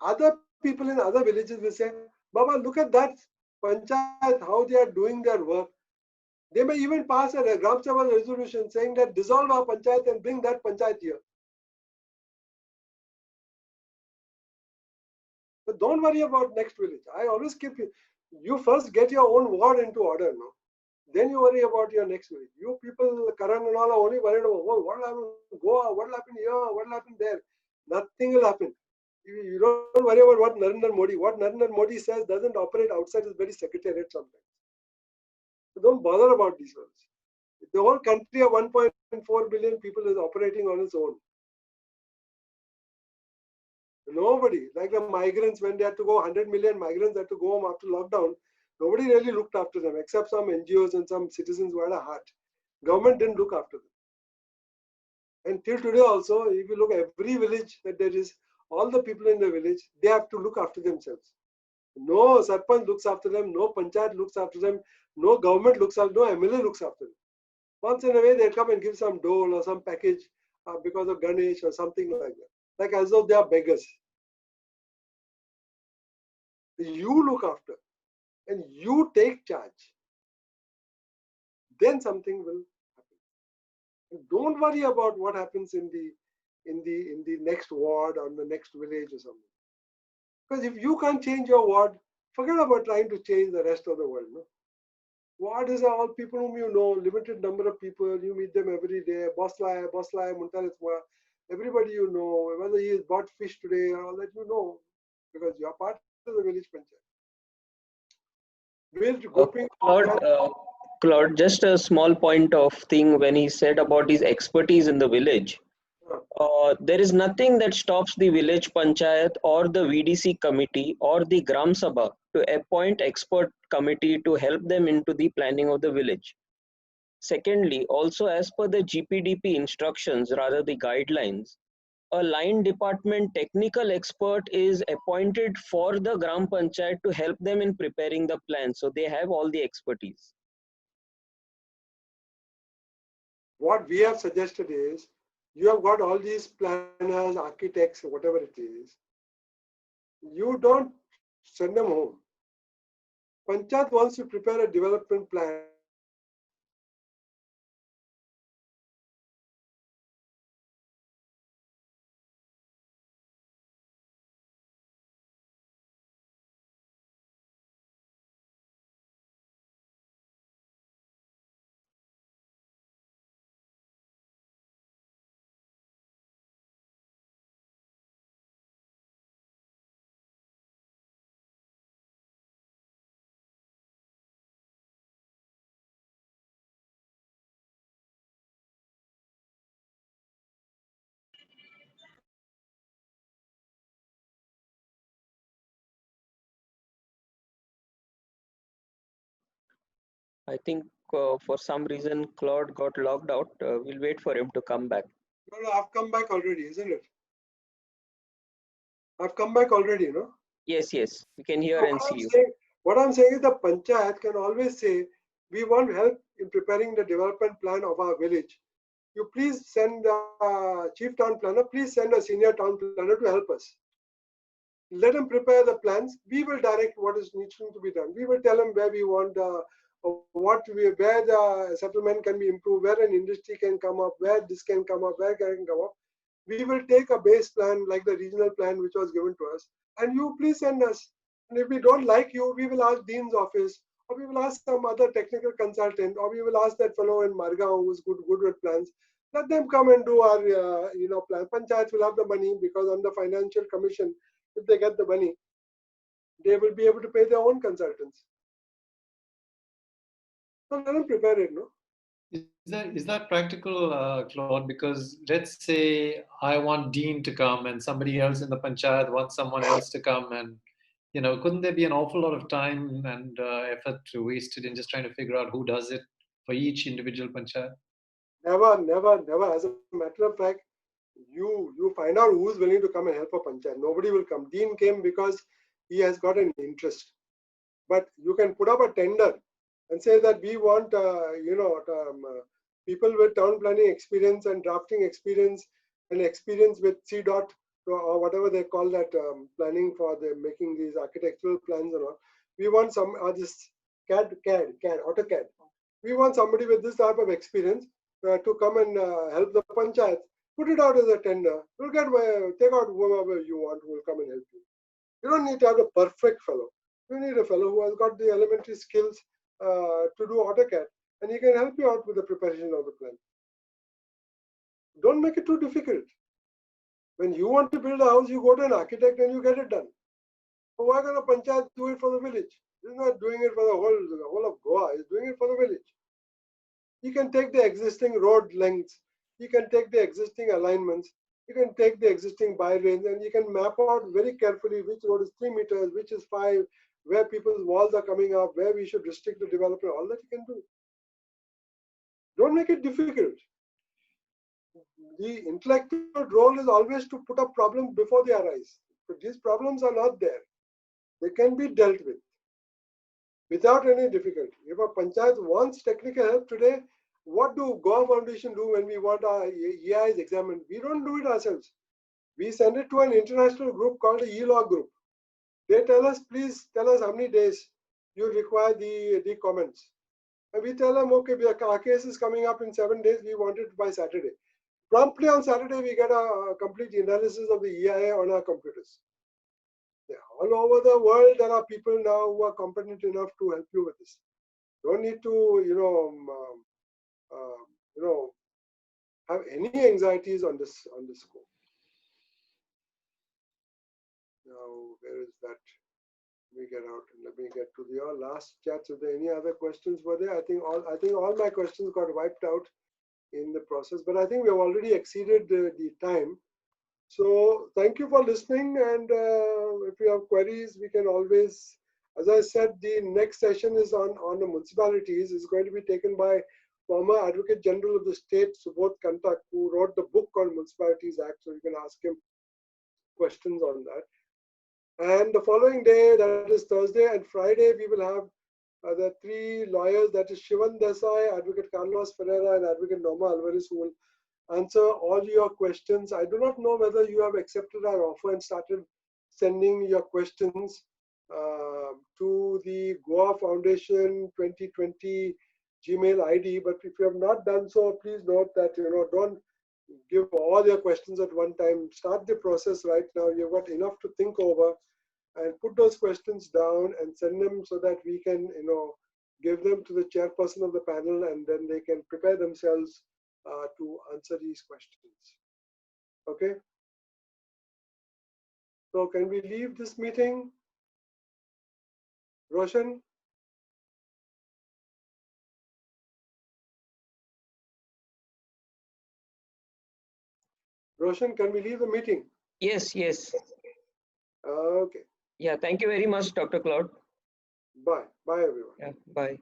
other people in other villages will say, Baba, look at that panchayat, how they are doing their work. They may even pass a Gram Sabha resolution saying that dissolve our panchayat and bring that panchayat here. But don't worry about next village. I always keep you first get your own ward into order, no? Then you worry about your next village. You people, Karan and all, are only worried about what will happen in Goa, what will happen here, what will happen there. Nothing will happen. You don't worry about what Narendra Modi. What Narendra Modi says doesn't operate outside his very secretariat sometimes. So don't bother about these ones. The whole country of 1.4 billion people is operating on its own. Nobody, like the migrants, when they had to go, 100 million migrants had to go home after lockdown, nobody really looked after them, except some NGOs and some citizens who had a heart. Government didn't look after them. And till today also, if you look at every village that there is, all the people in the village, they have to look after themselves. No Sarpanch looks after them, no Panchayat looks after them, no government looks after them, no MLA looks after them. Once in a way, they come and give some dole or some package because of Ganesh or something like that. Like as though they are beggars. You look after and you take charge, then something will happen. And don't worry about what happens in the next ward or the next village or something. Because if you can't change your ward, forget about trying to change the rest of the world. No? Ward is all people whom you know, limited number of people, you meet them every day, boss lai, Muntariswa, everybody you know, whether he has bought fish today or all that you know, because you are part of the village panchayat. Claude, just a small point of thing when he said about his expertise in the village. There is nothing that stops the village panchayat or the VDC committee or the Gram Sabha to appoint expert committee to help them into the planning of the village. Secondly, also as per the GPDP instructions, rather the guidelines, a line department technical expert is appointed for the Gram Panchayat to help them in preparing the plan. So they have all the expertise. What we have suggested is, you have got all these planners, architects, whatever it is. You don't send them home. Panchayat wants to prepare a development plan. I think for some reason Claude got logged out. We'll wait for him to come back. No, I've come back already, isn't it? I've come back already, no? Yes, yes, we can hear So and see you. what I'm saying is the panchayat can always say, we want help in preparing the development plan of our village. You please send a chief town planner, please send a senior town planner to help us. Let them prepare the plans. We will direct what is needs to be done. We will tell them where we want, where the settlement can be improved, where an industry can come up, where this can come up, where can come up. We will take a base plan like the regional plan which was given to us, and you please send us. And if we don't like you, we will ask Dean's office, or we will ask some other technical consultant, or we will ask that fellow in Margao who's good with plans. Let them come and do our plan. Panchayats will have the money because on the financial commission, if they get the money, they will be able to pay their own consultants. So let them prepare it, no? Is that practical, Claude? Because let's say I want Dean to come and somebody else in the panchayat wants someone else to come, and couldn't there be an awful lot of time and effort wasted in just trying to figure out who does it for each individual panchayat? Never. As a matter of fact, you find out who's willing to come and help a panchayat. Nobody will come. Dean came because he has got an interest. But you can put up a tender and say that we want, people with town planning experience and drafting experience and experience with CDOT or whatever they call that planning for the making these architectural plans and all. We want some this CAD, AutoCAD. We want somebody with this type of experience to come and help the panchayat. Put it out as a tender. You'll get take out whoever you want who will come and help you. You don't need to have a perfect fellow. You need a fellow who has got the elementary skills to do AutoCAD, and he can help you out with the preparation of the plan. Don't make it too difficult. When you want to build a house, you go to an architect and you get it done. So why can't a panchayat do it for the village? He's not doing it for the whole of Goa. He's doing it for the village. You can take the existing road lengths. You can take the existing alignments. You can take the existing by lanes and you can map out very carefully which road is 3 meters, which is 5, where people's walls are coming up, where we should restrict the development. All that you can do. Don't make it difficult. The intellectual role is always to put up problems before they arise. But these problems are not there. They can be dealt with without any difficulty. If a panchayat wants technical help today, what do Goa Foundation do when we want our EIs examined? We don't do it ourselves. We send it to an international group called the ELOG group. They tell us, please tell us how many days you require the comments. And we tell them, okay, our case is coming up in 7 days, we want it by Saturday. Promptly on Saturday, we get a complete analysis of the EIA on our computers. Yeah, all over the world, there are people now who are competent enough to help you with this. Don't need to, have any anxieties on this scope. Now, where is that? Let me get out and let me get to your last chats. If there are any other questions were there, I think all my questions got wiped out in the process. But I think we have already exceeded the time. So thank you for listening. And if you have queries, we can always, as I said, the next session is on the municipalities. It's going to be taken by former Advocate General of the state, Subodh Kantak, who wrote the book on Municipalities Act. So you can ask him questions on that. And the following day, that is Thursday and Friday, we will have the 3 lawyers, that is Shivan Desai, Advocate Carlos Ferreira, and Advocate Norma Alvarez, who will answer all your questions. I do not know whether you have accepted our offer and started sending your questions to the Goa Foundation 2020 Gmail ID. But if you have not done so, please note that, don't give all your questions at one time. Start the process right now. You've got enough to think over, and put those questions down and send them so that we can, give them to the chairperson of the panel, and then they can prepare themselves to answer these questions. Okay. So can we leave this meeting? Roshan? Roshan, can we leave the meeting? Yes, yes. Okay. Yeah, thank you very much, Dr. Claude. Bye. Bye, everyone. Yeah, bye.